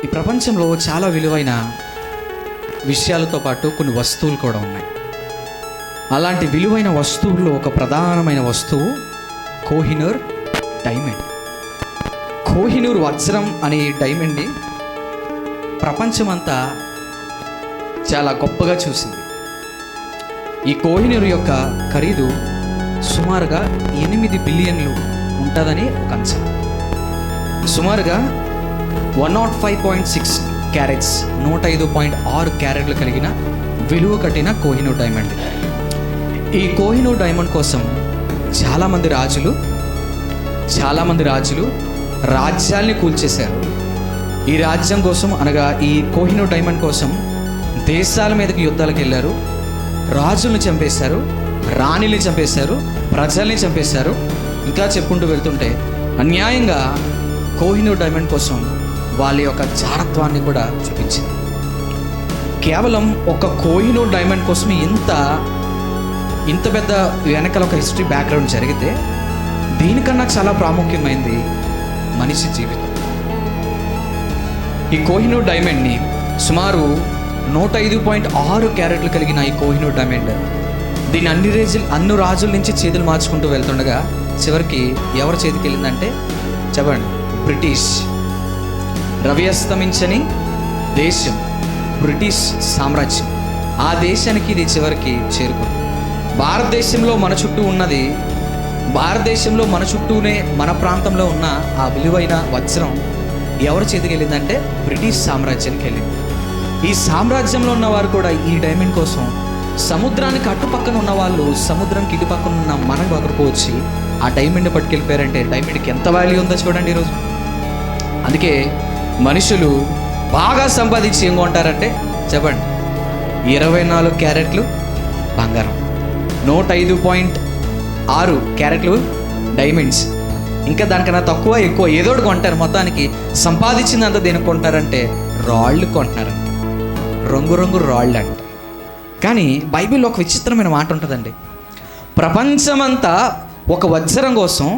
ఈ ప్రపంచంలో చాలా విలువైన విషయాలతో పాటు కొన్ని వస్తువులు కూడా ఉన్నాయి. అలాంటి విలువైన వస్తువుల్లో ఒక ప్రధానమైన వస్తువు కోహినూర్ డైమండ్. కోహినూర్ వజ్రం అనే డైమండ్ని ప్రపంచమంతా చాలా గొప్పగా చూసింది. ఈ కోహినూర్ యొక్క ఖరీదు సుమారుగా 8 బిలియన్లు ఉంటుందని ఒక అంచనా. సుమారుగా 105.6 క్యారెట్స్ 105.6 క్యారెట్లు కలిగిన విలువ కట్టిన కోహినూర్ డైమండ్. ఈ కోహినూర్ డైమండ్ కోసం చాలామంది రాజులు రాజ్యాల్ని కూల్చేశారు. ఈ రాజ్యం కోసం అనగా ఈ కోహినూర్ డైమండ్ కోసం దేశాల మీదకి యుద్ధాలకు వెళ్ళారు. రాజుల్ని చంపేశారు, రాణిని చంపేశారు, ప్రజల్ని చంపేశారు. ఇంకా చెప్పుకుంటూ వెళ్తుంటే అన్యాయంగా కోహినూర్ డైమండ్ కోసం వాళ్ళ యొక్క జారత్వాన్ని కూడా చూపించింది. కేవలం ఒక కోహినూర్ డైమండ్ కోసం ఇంత పెద్ద వెనకాల ఒక హిస్టరీ బ్యాక్గ్రౌండ్ జరిగితే దీనికన్నా చాలా ప్రాముఖ్యమైనది మనిషి జీవితం. ఈ కోహినూర్ డైమండ్ని సుమారు 105.6 క్యారెట్లు కలిగిన ఈ కోహినూర్ డైమండ్ దీన్ని అన్ని రాజుల నుంచి చేతులు మార్చుకుంటూ వెళ్తుండగా చివరికి ఎవరి చేతికి వెళ్ళిందంటే చెప్పండి, బ్రిటిష్. రవి అస్తమించని దేశం బ్రిటిష్ సామ్రాజ్యం, ఆ దేశానికి ఇది చివరికి చేరుకుంది. భారతదేశంలో మన చుట్టూనే మన ప్రాంతంలో ఉన్న ఆ విలువైన వజ్రం ఎవరి చేతికి వెళ్ళిందంటే బ్రిటిష్ సామ్రాజ్యానికి వెళ్ళింది. ఈ సామ్రాజ్యంలో ఉన్న వారు కూడా ఈ డైమండ్ కోసం సముద్రానికి అటుపక్కన ఉన్న వాళ్ళు సముద్రానికి ఇటు పక్కన ఉన్న మన దగ్గరకు వచ్చి ఆ డైమండ్ పట్టుకెళ్ళిపోయారంటే డైమండ్కి ఎంత వాల్యూ ఉందో చూడండి ఈరోజు. అందుకే మనుషులు బాగా సంపాదించి ఏం కొంటారంటే చెప్పండి, 24 క్యారెట్లు బంగారం, 105.6 క్యారెట్లు డైమండ్స్, ఇంకా దానికన్నా తక్కువ ఎక్కువ ఏదోటి కొంటారు. మొత్తానికి సంపాదించిందంతా దేనికి కొంటారంటే రాళ్ళు కొంటున్నారంట, రంగురంగు రాళ్ళు అంట. కానీ బైబిల్లో ఒక విచిత్రమైన మాట ఉంటుందండి. ప్రపంచమంతా ఒక వజ్రం కోసం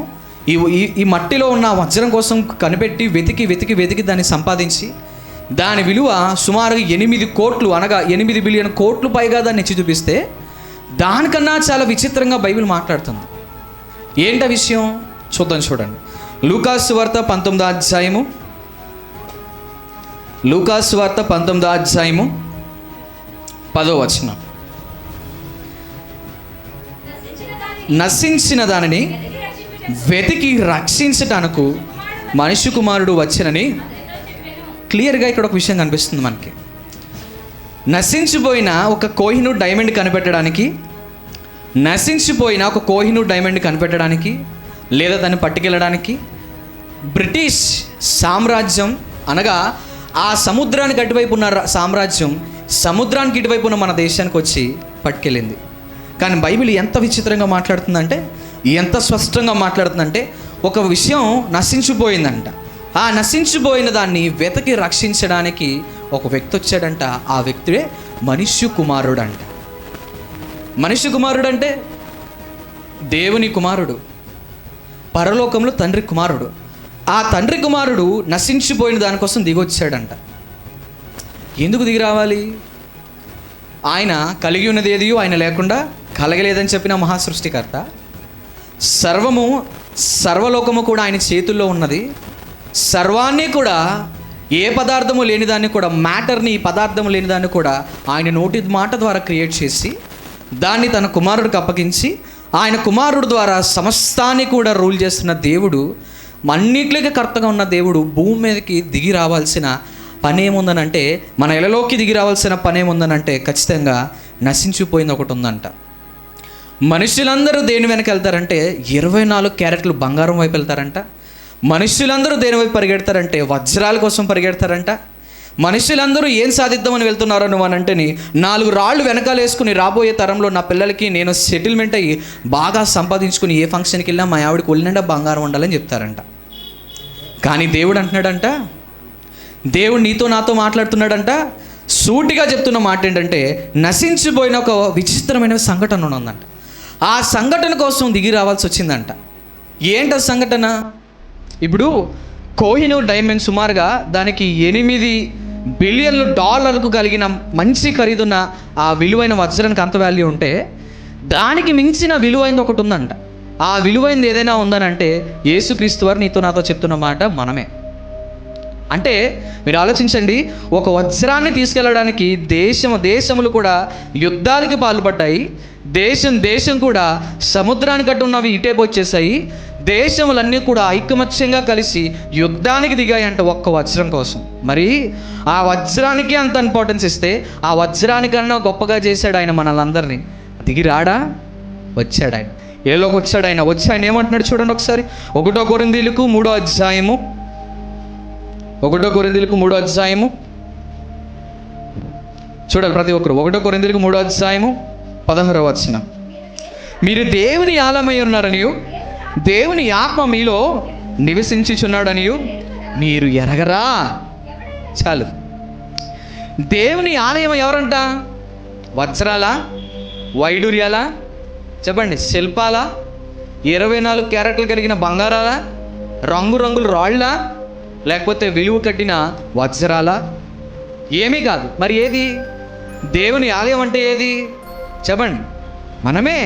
ఈ మట్టిలో ఉన్న వజ్రం కోసం కనిపెట్టి వెతికి దాన్ని సంపాదించి దాని విలువ సుమారుగా 8 కోట్లు అనగా 8 బిలియన్ కోట్లు పైగా దాన్ని ఎత్తి చూపిస్తే దానికన్నా చాలా విచిత్రంగా బైబిల్ మాట్లాడుతుంది. ఏంట విషయం చూడండి. లూకాసు వార్త 19వ అధ్యాయము 10వ వచనం. నశించిన దానిని వెతికి రక్షించటానికి మనిషి కుమారుడు వచ్చెనని క్లియర్గా ఇక్కడ ఒక విషయం కనిపిస్తుంది మనకి. నశించిపోయిన ఒక కోహినూర్ డైమండ్ కనిపెట్టడానికి లేదా దాన్ని పట్టుకెళ్ళడానికి బ్రిటిష్ సామ్రాజ్యం అనగా ఆ సముద్రానికి అటువైపు ఉన్న సామ్రాజ్యం సముద్రానికి ఇటువైపు ఉన్న మన దేశానికి వచ్చి పట్టుకెళ్ళింది. కానీ బైబిల్ ఎంత విచిత్రంగా మాట్లాడుతుందంటే, ఎంత స్పష్టంగా మాట్లాడుతుందంటే, ఒక విషయం నశించిపోయిందంట. ఆ నశించిపోయిన దాన్ని వెతకి రక్షించడానికి ఒక వ్యక్తి వచ్చాడంట. ఆ వ్యక్తుడే మనిషి కుమారుడు అంట. మనిషి కుమారుడు అంటే దేవుని కుమారుడు, పరలోకంలో తండ్రి కుమారుడు. ఆ తండ్రి కుమారుడు నశించిపోయిన దానికోసం దిగొచ్చాడంట. ఎందుకు దిగి రావాలి? ఆయన కలిగి ఉన్నది ఏది ఆయన లేకుండా కలగలేదని చెప్పిన మహాసృష్టికర్త. సర్వలోకము కూడా ఆయన చేతుల్లో ఉన్నది. సర్వాన్ని కూడా, ఏ పదార్థము లేనిదాన్ని కూడా, మ్యాటర్ని పదార్థము లేనిదాన్ని కూడా ఆయన నోటి మాట ద్వారా క్రియేట్ చేసి దాన్ని తన కుమారుడికి అప్పగించి ఆయన కుమారుడు ద్వారా సమస్తాన్ని కూడా రూల్ చేస్తున్న దేవుడు, అన్నిటికీ కర్తగా ఉన్న దేవుడు భూమి మీదకి దిగి రావాల్సిన పనేముందనంటే, మన ఇళ్ళలోకి దిగి రావాల్సిన పనేముందనంటే ఖచ్చితంగా నశించిపోయింది ఒకటి ఉందంట. మనుషులందరూ దేని వెనక వెళ్తారంటే 24 క్యారెట్లు బంగారం వైపు వెళ్తారంట. మనుషులందరూ దేని వైపు పరిగెడతారంటే వజ్రాల కోసం పరిగెడతారంట. మనుషులందరూ ఏం సాధిద్దామని వెళ్తున్నారో నువ్వు అని అంటే 4 రాళ్ళు వెనకాల వేసుకుని రాబోయే తరంలో నా పిల్లలకి నేను సెటిల్మెంట్ అయ్యి బాగా సంపాదించుకుని ఏ ఫంక్షన్కి వెళ్ళినా మా ఆవిడకి ఒళ్ళినిండా బంగారం ఉండాలని చెప్తారంట. కానీ దేవుడు అంటున్నాడంట, దేవుడు నీతో నాతో మాట్లాడుతున్నాడంట, సూటిగా చెప్తున్న మాట ఏంటంటే నశించిపోయిన ఒక విచిత్రమైన సంఘటన ఉందంట. ఆ సంఘటన కోసం దిగి రావాల్సి వచ్చిందంట. ఏంట సంఘటన? ఇప్పుడు కోహినూర్ డైమండ్ సుమారుగా దానికి $8 బిలియన్లు కలిగిన మంచి ఖరీదున్న ఆ విలువైన వజ్రానికి అంత వాల్యూ ఉంటే, దానికి మించిన విలువైనది ఒకటి ఉందంట. ఆ విలువైనది ఏదైనా ఉందనంటే యేసుక్రీస్తు వారు నీతో నాతో చెప్తున్న మాట మనమే. అంటే మీరు ఆలోచించండి, ఒక వజ్రాన్ని తీసుకెళ్ళడానికి దేశములు కూడా యుద్ధానికి పాల్పడ్డాయి. దేశం కూడా సముద్రానికి అడ్డు ఉన్నవి ఇటేపు వచ్చేసాయి. దేశములన్నీ కూడా ఐకమత్యంగా కలిసి యుద్ధానికి దిగాయంట ఒక్క వజ్రం కోసం. మరి ఆ వజ్రానికి అంత ఇంపార్టెన్స్ ఇస్తే, ఆ వజ్రానికన్నా గొప్పగా చేశాడు ఆయన మనల్ని. దిగి రాడా? వచ్చాడు ఆయన. ఏలోకి వచ్చాడు ఆయన. వచ్చి ఆయన ఏమంటున్నాడు చూడండి ఒకసారి. 1 కొరింథీయులకు 3వ అధ్యాయము చూడాలి ప్రతి ఒక్కరు. 1 కొరింథీయులకు 3వ అధ్యాయము 16వ వచనం. మీరు దేవుని ఆలయమై ఉన్నారనియు దేవుని ఆత్మ మీలో నివసించుచున్నాడనియు మీరు ఎరగరా? చాలు. దేవుని ఆలయం ఎవరంట? వజ్రాలా? వైడూర్యాలా? చెప్పండి. శిల్పాలా? 24 క్యారెట్లు కలిగిన బంగారాలా? రంగురంగుల రాళ్ళా? లేకపోతే విలువ కట్టిన వజ్రాలా? ఏమీ కాదు. మరి ఏది? దేవుని ఆలయం అంటే ఏది? చెప్పండి. మనమే.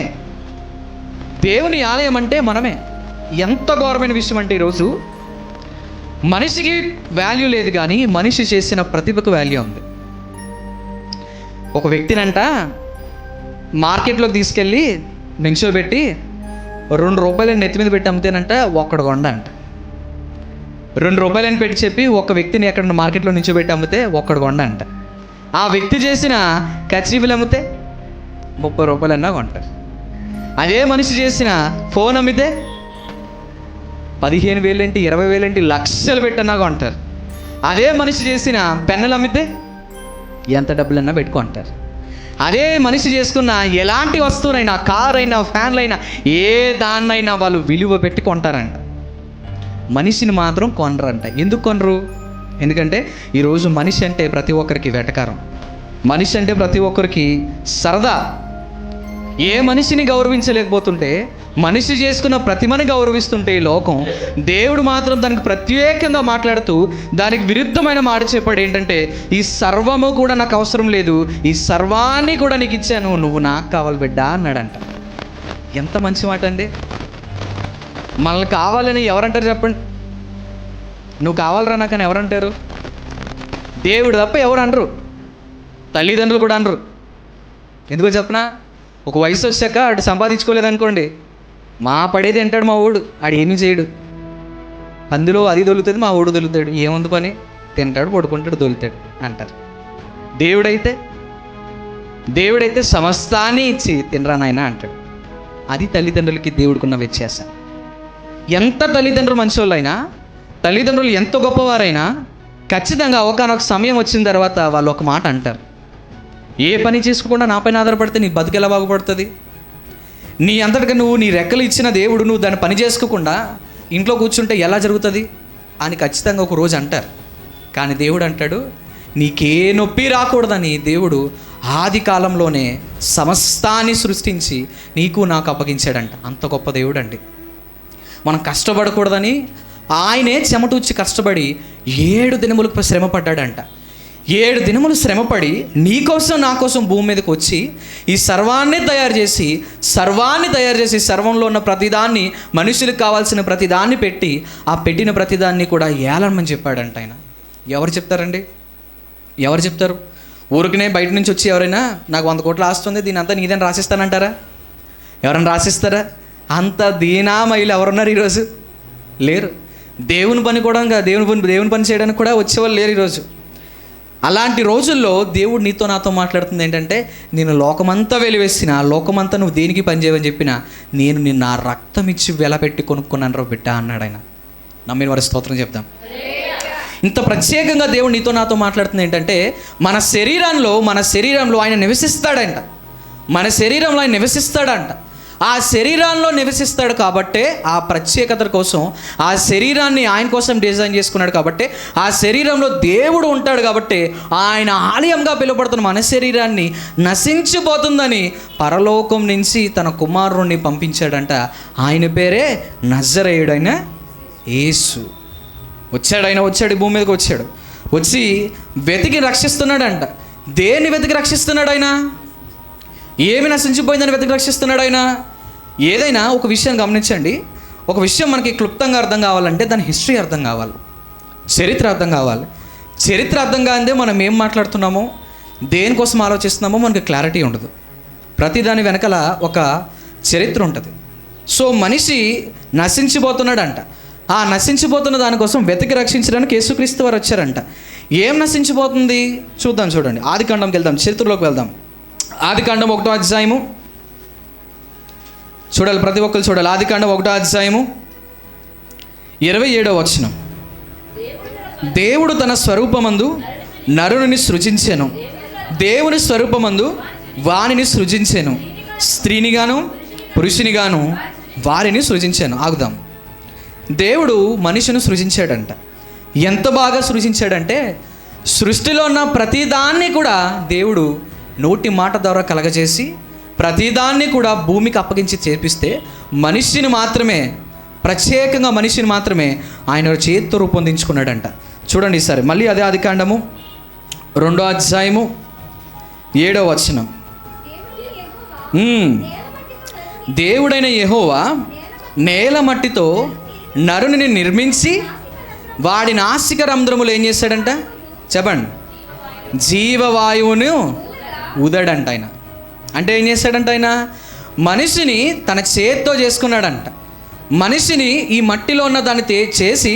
దేవుని ఆలయం అంటే మనమే. ఎంత ఘోరమైన విషయం అంటే ఈరోజు మనిషికి వాల్యూ లేదు, కానీ మనిషి చేసిన ప్రతిభకు వాల్యూ ఉంది. ఒక వ్యక్తినంట మార్కెట్లోకి తీసుకెళ్ళి నించోబెట్టి ₹2 నెత్తి మీద పెట్టి అమ్మితేనంట ఒక్కడు కొండ అంట. ₹2 పెట్టి చెప్పి ఒక వ్యక్తిని ఎక్కడ మార్కెట్లో నించోబెట్టి అమ్మితే ఒక్కడు కొండ అంట. ఆ వ్యక్తి చేసిన కచీఫీలు అమ్మితే ₹30 కొంటారు. అదే మనిషి చేసిన ఫోన్ అమ్మితే 15,000 ఏంటి, 20,000 ఏంటి, లక్షలు పెట్టన్నా కొంటారు. అదే మనిషి చేసిన పెన్నులు అమ్మితే ఎంత డబ్బులన్నా పెట్టుకుంటారు. అదే మనిషి చేసుకున్న ఎలాంటి వస్తువునైనా, కార్ అయినా, ఫ్యాన్లు అయినా, ఏ దాన్నైనా వాళ్ళు విలువ పెట్టి కొంటారంట. మనిషిని మాత్రం కొనరంట. ఎందుకు కొనరు? ఎందుకంటే ఈరోజు మనిషి అంటే ప్రతి ఒక్కరికి వెటకారం. మనిషి అంటే ప్రతి ఒక్కరికి సరదా. ఏ మనిషిని గౌరవించలేకపోతుంటే, మనిషి చేసుకున్న ప్రతిమని గౌరవిస్తుంటే ఈ లోకం, దేవుడు మాత్రం దానికి ప్రత్యేకంగా మాట్లాడుతూ దానికి విరుద్ధమైన మాట చెప్పాడు. ఏంటంటే, ఈ సర్వము కూడా నాకు అవసరం లేదు, ఈ సర్వాన్ని కూడా నీకు ఇచ్చాను, నువ్వు నాకు కావాలి బిడ్డ అన్నాడంట. ఎంత మంచి మాట అండి. మనల్ని కావాలని ఎవరంటారు చెప్పండి? నువ్వు కావాలరా నాకని ఎవరంటారు? దేవుడు తప్ప ఎవరు అనరు. తల్లిదండ్రులు కూడా అనరు. ఎందుకో చెప్పనా? ఒక వయసు వచ్చాక ఆడు సంపాదించుకోలేదనుకోండి, మా పడేది అంటాడు మా ఊడు, ఆడు ఏమీ చేయడు. అందులో అది దొలుతుంది, మా ఊడు దొలుతాడు. ఏముంది పని? తింటాడు, పడుకుంటాడు, దొలుతాడు అంటారు. దేవుడైతే సమస్తాన్ని ఇచ్చి తినరా నాయనా అంటాడు. అది తల్లిదండ్రులకి దేవుడికున్న వ్యత్యాసం. ఎంత తల్లిదండ్రులు మంచివాళ్ళైనా, తల్లిదండ్రులు ఎంత గొప్పవారైనా, ఖచ్చితంగా ఒకనొక సమయం వచ్చిన తర్వాత వాళ్ళు ఒక మాట అంటారు. ఏ పని చేసుకోకుండా నా పైన ఆధారపడితే నీ బతుకు ఎలా బాగుపడుతుంది? నీ అంతటిగా నీ రెక్కలు ఇచ్చిన దేవుడు నువ్వు దాన్ని పని చేసుకోకుండా ఇంట్లో కూర్చుంటే ఎలా జరుగుతుంది అని ఖచ్చితంగా ఒక రోజు అంటారు. కానీ దేవుడు అంటాడు, నీకే నొప్పి రాకూడదని దేవుడు ఆది కాలంలోనే సమస్తాన్ని సృష్టించి నీకు నాకు అప్పగించాడంట. అంత గొప్ప దేవుడు అండి. మనం కష్టపడకూడదని ఆయనే చెమటూచి కష్టపడి 7 దినములకు శ్రమపడ్డాడంట. 7 దినములు శ్రమపడి నీకోసం నా కోసం భూమి మీదకి వచ్చి ఈ సర్వాన్ని తయారు చేసి సర్వంలో ఉన్న ప్రతిదాన్ని, మనుషులకు కావాల్సిన ప్రతిదాన్ని పెట్టి, ఆ పెట్టిన ప్రతిదాన్ని కూడా ఏలమని చెప్పాడంట ఆయన. ఎవరు చెప్తారండి? ఎవరు చెప్తారు? ఊరికనే బయట నుంచి వచ్చి ఎవరైనా నాకు 100 కోట్ల ఆస్తుంది, దీని అంతా నీదని రాసిస్తానంటారా? ఎవరైనా రాసిస్తారా? అంత దీనామయులు ఎవరున్నారు ఈరోజు? లేరు. దేవుని పని కూడా దేవుని పని చేయడానికి కూడా వచ్చేవాళ్ళు లేరు ఈరోజు. అలాంటి రోజుల్లో దేవుడు నీతో నాతో మాట్లాడుతుంది ఏంటంటే, నేను లోకమంతా వెలివేసిన, లోకమంతా నువ్వు దేనికి పనిచేయవని చెప్పినా, నేను నిన్ను నా రక్తం ఇచ్చి వెలపెట్టి కొనుక్కున్నాను రా బిడ్డ అన్నాడు ఆయన. నమ్మిన వారి స్తోత్రం చెప్తాం. ఇంత ప్రత్యేకంగా దేవుడు నీతో నాతో మాట్లాడుతుంది ఏంటంటే, మన శరీరంలో ఆయన నివసిస్తాడంట. మన శరీరంలో ఆయన నివసిస్తాడంట. ఆ శరీరాల్లో నివసిస్తాడు కాబట్టే, ఆ ప్రత్యేకత కోసం ఆ శరీరాన్ని ఆయన కోసం డిజైన్ చేసుకున్నాడు కాబట్టి, ఆ శరీరంలో దేవుడు ఉంటాడు కాబట్టి, ఆయన ఆలయంగా పిలువబడుతున్న మన శరీరాన్ని నశించిపోతుందని పరలోకం నుంచి తన కుమారుణ్ణి పంపించాడంట. ఆయన పేరే నజరేయుడైన యేసు. వచ్చాడు ఈ భూమి మీదకి వచ్చాడు. వచ్చి వెతికి రక్షిస్తున్నాడంట. దేన్ని వెతికి రక్షిస్తున్నాడు ఆయన? ఏమి నశించిపోయిందని వెతికి రక్షిస్తున్నాడు ఆయన? ఏదైనా ఒక విషయాన్ని గమనించండి. ఒక విషయం మనకి క్లుప్తంగా అర్థం కావాలంటే దాని హిస్టరీ అర్థం కావాలి, చరిత్ర అర్థం కావాలి. చరిత్ర అర్థం కాదే మనం ఏం మాట్లాడుతున్నామో, దేనికోసం ఆలోచిస్తున్నామో మనకి క్లారిటీ ఉండదు. ప్రతిదాని వెనకాల ఒక చరిత్ర ఉంటుంది. సో మనిషి నశించిపోతున్నాడంట. ఆ నశించిపోతున్న దానికోసం వెతికి రక్షించడానికి యేసుక్రీస్తు వారు వచ్చారంట. ఏం నశించిపోతుంది చూద్దాం. చూడండి, ఆదికాండంకి వెళ్దాం, చరిత్రలోకి వెళ్దాం. ఆదికాండం 1వ అధ్యాయము చూడాలి, ప్రతి ఒక్కరు చూడాలి. ఆదికాండం 1వ అధ్యాయము 27వ వచనం. దేవుడు తన స్వరూపమందు నరుని సృజించెను, దేవుని స్వరూపమందు వానిని సృజించెను, స్త్రీనిగాను పురుషునిగాను వారిని సృజించాను. ఆగుదాం. దేవుడు మనిషిని సృజించాడంట. ఎంత బాగా సృజించాడంటే సృష్టిలో ఉన్న ప్రతిదాన్ని కూడా దేవుడు నోటి మాట ద్వారా కలగజేసి ప్రతిదాన్ని కూడా భూమికి అప్పగించి చేపిస్తే మనిషిని మాత్రమే, ప్రత్యేకంగా మనిషిని మాత్రమే ఆయన చేతితో రూపొందించుకున్నాడంట. చూడండి ఈసారి మళ్ళీ అదే ఆదికాండము 2వ అధ్యాయము 7వ వచనం. దేవుడైన యెహోవా నేల మట్టితో నరుని నిర్మించి వాడి నాసిక రంధ్రములు ఏం చేశాడంట? చెప్పండి. జీవవాయువును ఊదాడంట ఆయన. అంటే ఏం చేశాడంట ఆయన? మనిషిని తన చేతితో చేసుకున్నాడంట. మనిషిని ఈ మట్టిలో ఉన్న దాన్ని చేసి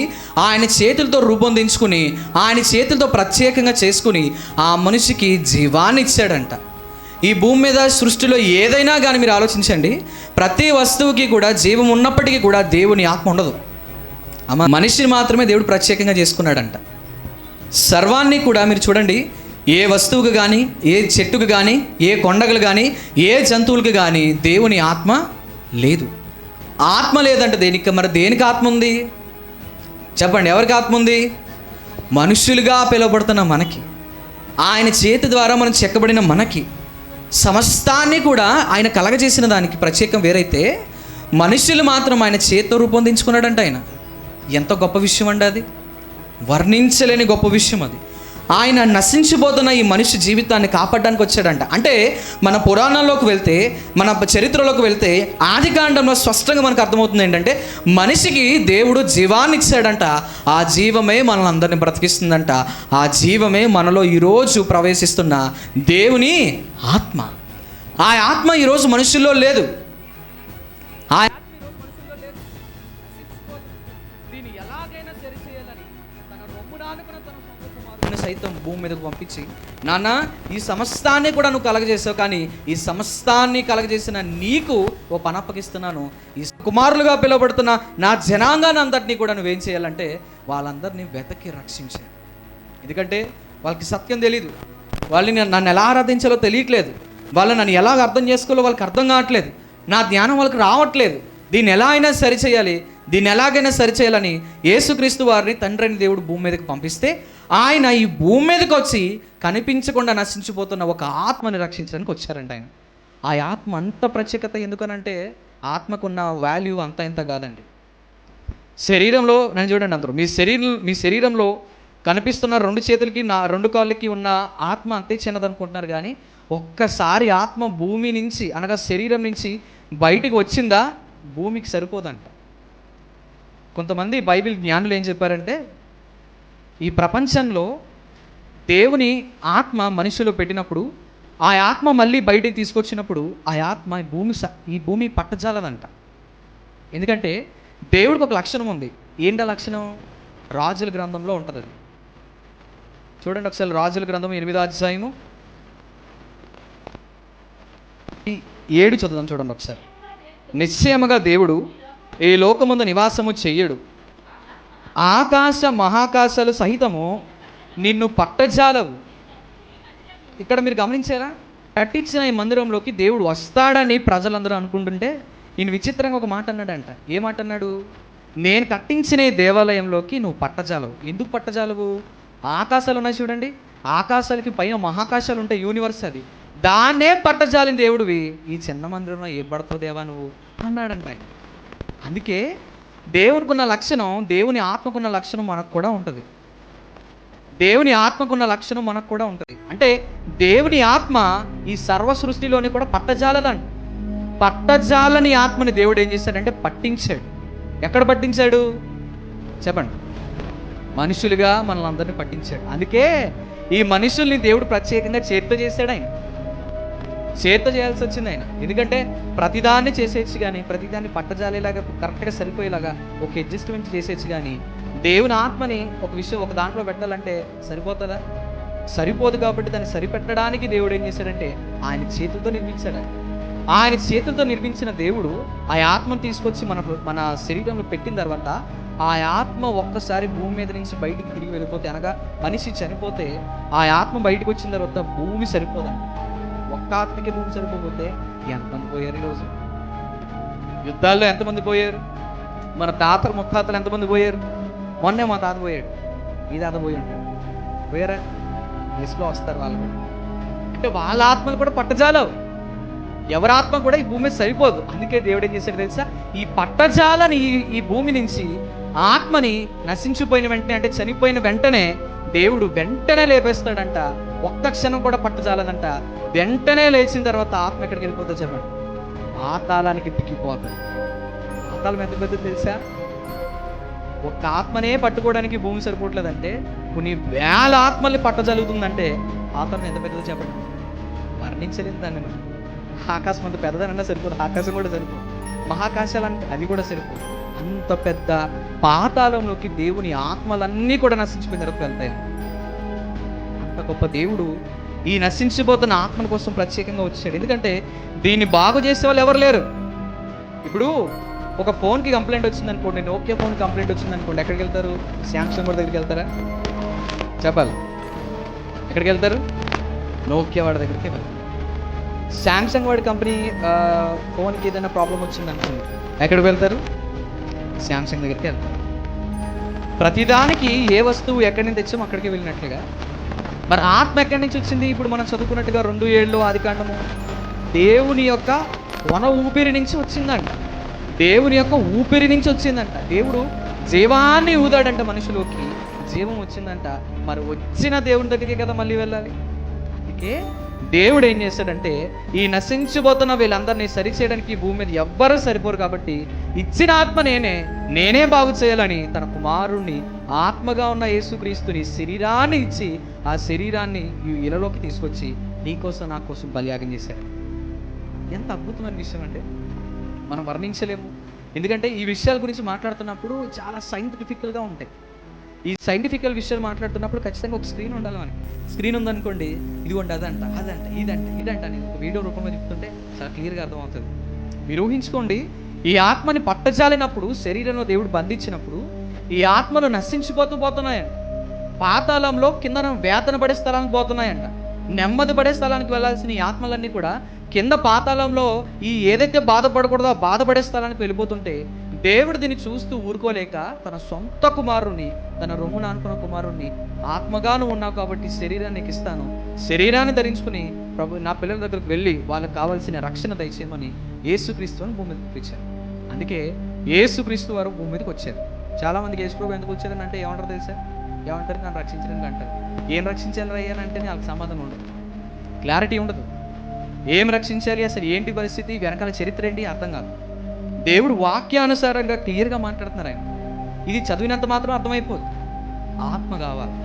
ఆయన చేతులతో రూపొందించుకుని ఆయన చేతులతో ప్రత్యేకంగా చేసుకుని ఆ మనిషికి జీవాన్ని ఇచ్చాడంట. ఈ భూమి మీద సృష్టిలో ఏదైనా కానీ మీరు ఆలోచించండి, ప్రతి వస్తువుకి కూడా జీవం ఉన్నప్పటికీ కూడా దేవుని ఆత్మ ఉండదు. మనిషిని మాత్రమే దేవుడు ప్రత్యేకంగా చేసుకున్నాడంట. సర్వాన్ని కూడా మీరు చూడండి, ఏ వస్తువుకు కానీ, ఏ చెట్టుకు కానీ, ఏ కొండలు కానీ, ఏ జంతువులకు కానీ దేవుని ఆత్మ లేదు. ఆత్మ లేదంట దేనికి? మరి దేనికి ఆత్మ ఉంది చెప్పండి? ఎవరికి ఆత్మ ఉంది? మనుషులుగా పిలువబడుతున్న మనకి, ఆయన చేతి ద్వారా మనం చెక్కబడిన మనకి, సమస్తాన్ని కూడా ఆయన కలగజేసిన దానికి ప్రత్యేకం వేరైతే మనుషులు మాత్రం ఆయన చేతితో రూపొందించుకున్నాడంట. ఆయన ఎంత గొప్ప విషయం అండి అది, వర్ణించలేని గొప్ప విషయం అది. ఆయన నశించిపోతున్న ఈ మనిషి జీవితాన్ని కాపాడడానికి వచ్చాడంట. అంటే మన పురాణాల్లోకి వెళ్తే, మన చరిత్రలోకి వెళ్తే ఆదికాండంలో స్పష్టంగా మనకు అర్థమవుతుంది ఏంటంటే మనిషికి దేవుడు జీవాన్ని ఇచ్చాడంట. ఆ జీవమే మనల్ని అందరినీ బ్రతికిస్తుందంట. ఆ జీవమే మనలో ఈరోజు ప్రవేశిస్తున్న దేవుని ఆత్మ. ఆ ఆత్మ ఈరోజు మనుషుల్లో లేదు. ఆ దీన్ని ఎలాగైనా సరిచేయాలని తన రొమ్మునానుకున్న తన సొంత కుమారుడిని సైతం భూమి మీదకు పంపించి, నాన్న ఈ సమస్తాన్ని కూడా నువ్వు కలగజేసావు, కానీ ఈ సమస్తాన్ని కలగజేసిన నీకు ఓ పని అప్పగిస్తున్నాను. ఈ కుమారులుగా పిలువబడుతున్న నా జనాంగాన్ని అందరినీ కూడా నువ్వేం చేయాలంటే వాళ్ళందరినీ వెతకి రక్షించాలి. ఎందుకంటే వాళ్ళకి సత్యం తెలీదు, వాళ్ళని నన్ను ఎలా ఆరాధించాలో తెలియట్లేదు, వాళ్ళు నన్ను ఎలా అర్థం చేసుకోవాలో వాళ్ళకి అర్థం కావట్లేదు, నా జ్ఞానం వాళ్ళకి రావట్లేదు. దీన్ని ఎలా అయినా సరిచేయాలి, దీన్ని ఎలాగైనా సరిచేయాలని యేసుక్రీస్తు వారిని తండ్రి అయిన దేవుడు భూమి మీదకి పంపిస్తే ఆయన ఈ భూమి మీదకి వచ్చి కనిపించకుండా నశించిపోతున్న ఒక ఆత్మని రక్షించడానికి వచ్చారంట ఆయన. ఆ ఆత్మ అంత ప్రత్యేకత ఎందుకనంటే ఆత్మకున్న వాల్యూ అంత ఇంత కాదండి. శరీరంలో నేను చూడండి, అందరూ మీ శరీరంలో కనిపిస్తున్న 2 చేతులకి 2 కాళ్ళకి ఉన్న ఆత్మ అంతే చిన్నదనుకుంటున్నారు, కానీ ఒక్కసారి ఆత్మ భూమి నుంచి అనగా శరీరం నుంచి బయటికి వచ్చిందా భూమికి సరిపోదంట. కొంతమంది బైబిల్ జ్ఞానులు ఏం చెప్పారంటే ఈ ప్రపంచంలో దేవుని ఆత్మ మనిషిలో పెట్టినప్పుడు ఆ ఆత్మ మళ్ళీ బయటికి తీసుకొచ్చినప్పుడు ఆ ఆత్మ ఈ భూమి పట్టజాలదంట. ఎందుకంటే దేవుడికి ఒక లక్షణం ఉంది. ఏంటా లక్షణం? రాజుల గ్రంథంలో ఉంటుంది అది. చూడండి ఒకసారి, రాజుల గ్రంథం 8వ అధ్యాయము 7 చదువుదాం. చూడండి ఒకసారి. నిశ్చయముగా దేవుడు ఈ లోకముందు నివాసము చెయ్యడు, ఆకాశ మహాకాశాలు సహితము నిన్ను పట్టజాలవు. ఇక్కడ మీరు గమనించారా? కట్టించిన ఈ మందిరంలోకి దేవుడు వస్తాడని ప్రజలందరూ అనుకుంటుంటే ఈయన విచిత్రంగా ఒక మాట అన్నాడంట. ఏ మాట అన్నాడు? నేను కట్టించిన ఈ దేవాలయంలోకి నువ్వు పట్టజాలవు. ఎందుకు పట్టజాలవు? ఆకాశాలు ఉన్నాయి చూడండి, ఆకాశాలకి పైన మహాకాశాలు ఉంటాయి, యూనివర్స్ అది, దాన్నే పట్టజాలిన దేవుడివి ఈ చిన్న మందిరంలో ఏ పడతావు దేవా నువ్వు అన్నాడంట. అందుకే దేవునికి ఉన్న లక్షణం, దేవుని ఆత్మకున్న లక్షణం మనకు కూడా ఉంటుంది. దేవుని ఆత్మకున్న లక్షణం మనకు కూడా ఉంటుంది. అంటే దేవుని ఆత్మ ఈ సర్వ సృష్టిలోని కూడా పట్టజాలదండి. పట్టజాలని ఆత్మని దేవుడు ఏం చేశాడంటే పట్టించాడు. ఎక్కడ పట్టించాడు చెప్పండి? మనుషులుగా మనల్ని అందరినీ పట్టించాడు. అందుకే ఈ మనుషుల్ని దేవుడు ప్రత్యేకంగా చేత్తో చేశాడు. ఆయన చేత్తో చేయాల్సి వచ్చింది ఆయన. ఎందుకంటే ప్రతిదాన్ని చేసేయచ్చు, కానీ ప్రతిదాన్ని పట్టజాలేలాగా కరెక్ట్గా సరిపోయేలాగా ఒక అడ్జస్ట్మెంట్ చేసేయచ్చు. కానీ దేవుని ఆత్మని ఒక విషయం ఒక దాంట్లో పెట్టాలంటే సరిపోతుందా? సరిపోదు. కాబట్టి దాన్ని సరిపెట్టడానికి దేవుడు ఏం చేశాడంటే ఆయన చేతులతో నిర్మించాడు. ఆయన చేతులతో నిర్మించిన దేవుడు ఆ ఆత్మను తీసుకొచ్చి మన శరీరంలో పెట్టిన తర్వాత ఆ ఆత్మ ఒక్కసారి భూమి మీద నుంచి బయటికి తిరిగి వెళ్ళిపోతే, అనగా మనిషి చనిపోతే ఆ ఆత్మ బయటకు వచ్చిన తర్వాత భూమి సరిపోదండి. ఒక్క ఆత్మకి భూమి సరిపోతే ఎంతమంది పోయారు? ఈరోజు యుద్ధాల్లో ఎంతమంది పోయారు? మన తాతలు ముత్తాతలు ఎంతమంది పోయారు? మొన్నే మా తాత పోయాడు, ఈ తాత పోయి ఉంటాడు. పోయారా? లిస్ట్లో వస్తారు వాళ్ళు కూడా. అంటే వాళ్ళ ఆత్మలు కూడా పట్టజాలవు. ఎవరి ఆత్మ కూడా ఈ భూమి మీద సరిపోదు. అందుకే దేవుడు ఏం చేశాడు తెలుసా? ఈ పట్టజాలని ఈ భూమి నుంచి ఆత్మని నశించిపోయిన వెంటనే, అంటే చనిపోయిన వెంటనే దేవుడు వెంటనే లేపేస్తాడంట. ఒక్క క్షణం కూడా పట్టజాలదంట. వెంటనే లేచిన తర్వాత ఆత్మ ఎక్కడికి వెళ్ళిపోతుందో చెప్పండి? పాతాళానికి దిగిపోతుంది. పాతాళం ఎంత పెద్దది తెలుసా? ఒక్క ఆత్మనే పట్టుకోవడానికి భూమి సరిపోవట్లేదంటే కొన్ని వేల ఆత్మల్ని పట్టజలుగుతుందంటే పాతాళం ఎంత పెద్దదో చెప్పండి? వర్ణించలేదు దాన్ని. మనం ఆకాశం అంత పెద్దదనన్నా సరిపోదు, ఆకాశం కూడా సరిపోదు, మహాకాశాలంటే అది కూడా సరిపోదు. అంత పెద్ద పాతాళంలోకి దేవుని ఆత్మలన్నీ కూడా నశించిపోయిన తర్వాత వెళ్తాయి. అంత గొప్ప దేవుడు ఈ నశించిపోతున్న ఆత్మల కోసం ప్రత్యేకంగా వచ్చాడు. ఎందుకంటే దీన్ని బాగు చేసే వాళ్ళు ఎవరు లేరు. ఇప్పుడు ఒక ఫోన్కి కంప్లైంట్ వచ్చింది అనుకోండి, నోకియా ఫోన్ కంప్లైంట్ వచ్చింది అనుకోండి, ఎక్కడికి వెళ్తారు? శాంసంగ్ వాడి దగ్గరికి వెళ్తారా? చెప్పాలి. ఎక్కడికి వెళ్తారు? నోకియా వాడి దగ్గరికి వెళ్తారు. శాంసంగ్ వాడి కంపెనీ ఫోన్కి ఏదైనా ప్రాబ్లం వచ్చింది అనుకోండి, ఎక్కడికి వెళ్తారు? శాంసంగ్ దగ్గరికి వెళ్తారు. ప్రతిదానికి ఏ వస్తువు ఎక్కడి నుంచి తెచ్చామో అక్కడికి వెళ్ళినట్లుగా మరి ఆత్మ ఎక్కడి నుంచి వచ్చింది? ఇప్పుడు మనం చదువుకున్నట్టుగా 2:7 ఆదికాండము దేవుని యొక్క వన ఊపిరి నుంచి వచ్చిందంట. దేవుని యొక్క ఊపిరి నుంచి వచ్చిందంట. దేవుడు జీవాన్ని ఊదాడంట, మనుషులోకి జీవం వచ్చిందంట. మరి వచ్చిన దేవుని దగ్గరికి కదా మళ్ళీ వెళ్ళాలి. అందుకే దేవుడు ఏం చేశాడంటే ఈ నశించిపోతున్న వీళ్ళందరినీ సరిచేయడానికి భూమి మీద ఎవ్వరూ సరిపోరు. కాబట్టి ఇచ్చిన ఆత్మ నేనే బాగు చేయాలని తన కుమారుణ్ణి, ఆత్మగా ఉన్న యేసుక్రీస్తుని శరీరాన్ని ఇచ్చి ఆ శరీరాన్ని ఈ ఇలలోకి తీసుకొచ్చి నీకోసం నా కోసం బలియాగం చేశాడు. ఎంత అద్భుతమైన విషయం అంటే మనం వర్ణించలేము. ఎందుకంటే ఈ విషయాల గురించి మాట్లాడుతున్నప్పుడు చాలా సైంటిఫికల్గా ఉంటాయి. ఈ సైంటిఫికల్ విషయాలు మాట్లాడుతున్నప్పుడు ఖచ్చితంగా ఒక స్క్రీన్ ఉండాలి. మనకి స్క్రీన్ ఉందనుకోండి, ఇదిగోండి అదంట, అదంట, ఇదంట నేను ఒక వీడియో రూపంలో చెప్తుంటే చాలా క్లియర్గా అర్థమవుతుంది. మీరు ఊహించుకోండి, ఈ ఆత్మని పట్టజాలినప్పుడు, శరీరంలో దేవుడు బంధించినప్పుడు ఈ ఆత్మలు నశించిపోతూ పోతున్నాయంట. పాతాళంలో కింద వేతన పడే స్థలానికి పోతున్నాయంట. నెమ్మది పడే స్థలానికి వెళ్ళాల్సిన ఈ ఆత్మలన్నీ కూడా కింద పాతాళంలో ఈ ఏదైతే బాధపడకూడదో ఆ బాధపడే స్థలానికి వెళ్ళిపోతుంటే దేవుడు దీన్ని చూస్తూ ఊరుకోలేక తన సొంత కుమారుణ్ణి, తన రొమ్మున అనుకున్న కుమారుణ్ణి, ఆత్మగాను ఉన్నావు కాబట్టి శరీరాన్ని నీకు ఇస్తాను, శరీరాన్ని ధరించుకుని ప్రభు నా పిల్లల దగ్గరకు వెళ్ళి వాళ్ళకి కావాల్సిన రక్షణ దయచేయమని యేసుక్రీస్తుని భూమి మీదకి తెచ్చారు. అందుకే యేసుక్రీస్తు వారు భూమి మీదకి వచ్చారు. చాలామందికి యేసు ప్రభు ఎందుకు వచ్చారని అంటే ఏమంటారు తెలుసా? ఏమంటారు? నన్ను రక్షించడానికి అంటారు. ఏం రక్షించాలి అయ్యానంటే వాళ్ళకి సమాధానం ఉండదు, క్లారిటీ ఉండదు. ఏం రక్షించాలి, అసలు ఏంటి పరిస్థితి, వెనకాల చరిత్ర ఏంటి అర్థం కాదు. దేవుడు వాక్యానుసారంగా క్లియర్గా మాట్లాడుతున్నారు. ఆయన ఇది చదివినంత మాత్రం అర్థమైపోదు. ఆత్మ కావాలి,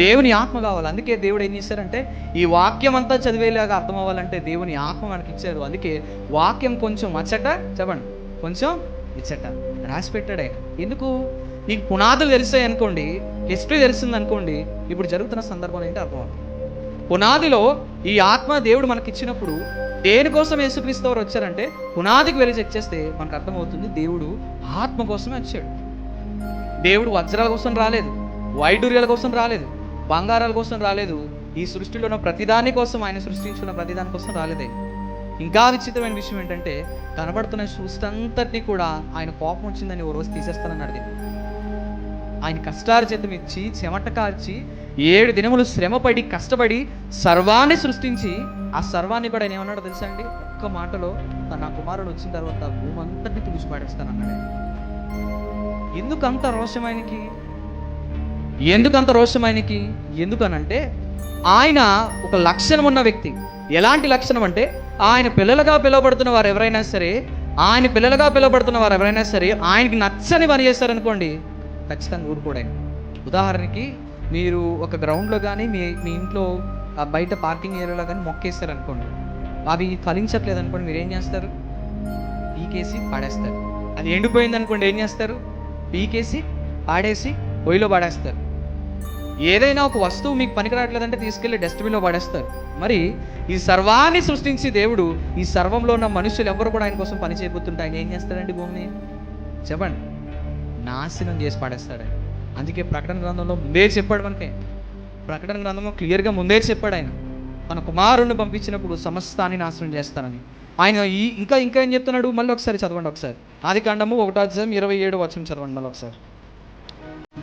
దేవుని ఆత్మ కావాలి. అందుకే దేవుడు ఏం చేశారంటే ఈ వాక్యం అంతా చదివేలాగా అర్థం అవ్వాలంటే దేవుని ఆత్మ మనకి ఇచ్చారు. అందుకే వాక్యం కొంచెం అచ్చట చెప్పండి, కొంచెం ఇచ్చట రాసి పెట్టాడు ఆయన. ఎందుకు? నీకు పునాదులు తెలిసాయి అనుకోండి, హిస్టరీ తెలిసింది అనుకోండి, ఇప్పుడు జరుగుతున్న సందర్భాలు ఏంటి అర్థం అవుతుంది. పునాదిలో ఈ ఆత్మ దేవుడు మనకి ఇచ్చినప్పుడు దేనికోసం యేసుక్రీస్తు వారు వచ్చారంటే పునాదికి వెళ్ళి చెక్ చేస్తే మనకు అర్థమవుతుంది దేవుడు ఆత్మ కోసమే వచ్చాడు. దేవుడు వజ్రాల కోసం రాలేదు, వైడూర్యాల కోసం రాలేదు, బంగారాల కోసం రాలేదు. ఈ సృష్టిలో ఉన్న ప్రతిదాని కోసం, ఆయన సృష్టించుకున్న ప్రతిదాని కోసం రాలేదే. ఇంకా విచిత్రమైన విషయం ఏంటంటే కనబడుతున్న సృష్టి అంతటినీ కూడా ఆయన కోపం వచ్చిందని ఓ రోజు తీసేస్తానన్నాడు. ఆయన కష్టార్జితం ఇచ్చి చెమట కార్చి 7 దినములు శ్రమపడి కష్టపడి సర్వాన్ని సృష్టించి ఆ సర్వాన్ని కూడా ఆయన ఏమన్నాడో తెలుసా అండి? ఒక్క మాటలో తన కుమారుడు వచ్చిన తర్వాత భూమి అంతటిని తుడిచిపాడేస్తానన్నాడు. ఎందుకంత రోషం ఆయనకి? ఎందుకంత రోషం ఆయనకి? ఎందుకనంటే ఆయన ఒక లక్షణం ఉన్న వ్యక్తి. ఎలాంటి లక్షణం అంటే ఆయన పిల్లలుగా పిలువబడుతున్న వారు ఎవరైనా సరే, ఆయనకి నచ్చని పని చేస్తారనుకోండి, ఖచ్చితంగా ఊరుకోడాయన. ఉదాహరణకి మీరు ఒక గ్రౌండ్లో కానీ మీ ఇంట్లో బయట పార్కింగ్ ఏరియాలో కానీ మొక్కేస్తారనుకోండి, అవి ఫలించట్లేదు అనుకోండి, మీరు ఏం చేస్తారు? పీకేసి పాడేస్తారు. అది ఎండిపోయింది అనుకోండి, ఏం చేస్తారు? పీకేసి పాడేసి పొయ్యిలో పాడేస్తారు. ఏదైనా ఒక వస్తువు మీకు పనికిరాట్లేదంటే తీసుకెళ్ళి డస్ట్బిన్లో పడేస్తారు. మరి ఈ సర్వాన్ని సృష్టించి దేవుడు, ఈ సర్వంలో ఉన్న మనుషులు ఎవరు కూడా ఆయన కోసం పని చేయబోతుంటే ఆయన ఏం చేస్తాడండి? భూమిని చెప్పండి, నాశనం చేసి పాడేస్తాడు ఆయన. అందుకే ప్రకటన గ్రంథంలో ముందే చెప్పాడు మనకి. ప్రకటన గ్రంథంలో క్లియర్గా ముందే చెప్పాడు ఆయన తన కుమారుణ్ణి పంపించినప్పుడు సమస్తాన్ని నాశనం చేస్తానని. ఆయన ఇంకా ఏం చెప్తున్నాడు? మళ్ళీ ఒకసారి చదవండి. ఒకసారి ఆదికాండము 1:27 చదవండి మళ్ళీ ఒకసారి.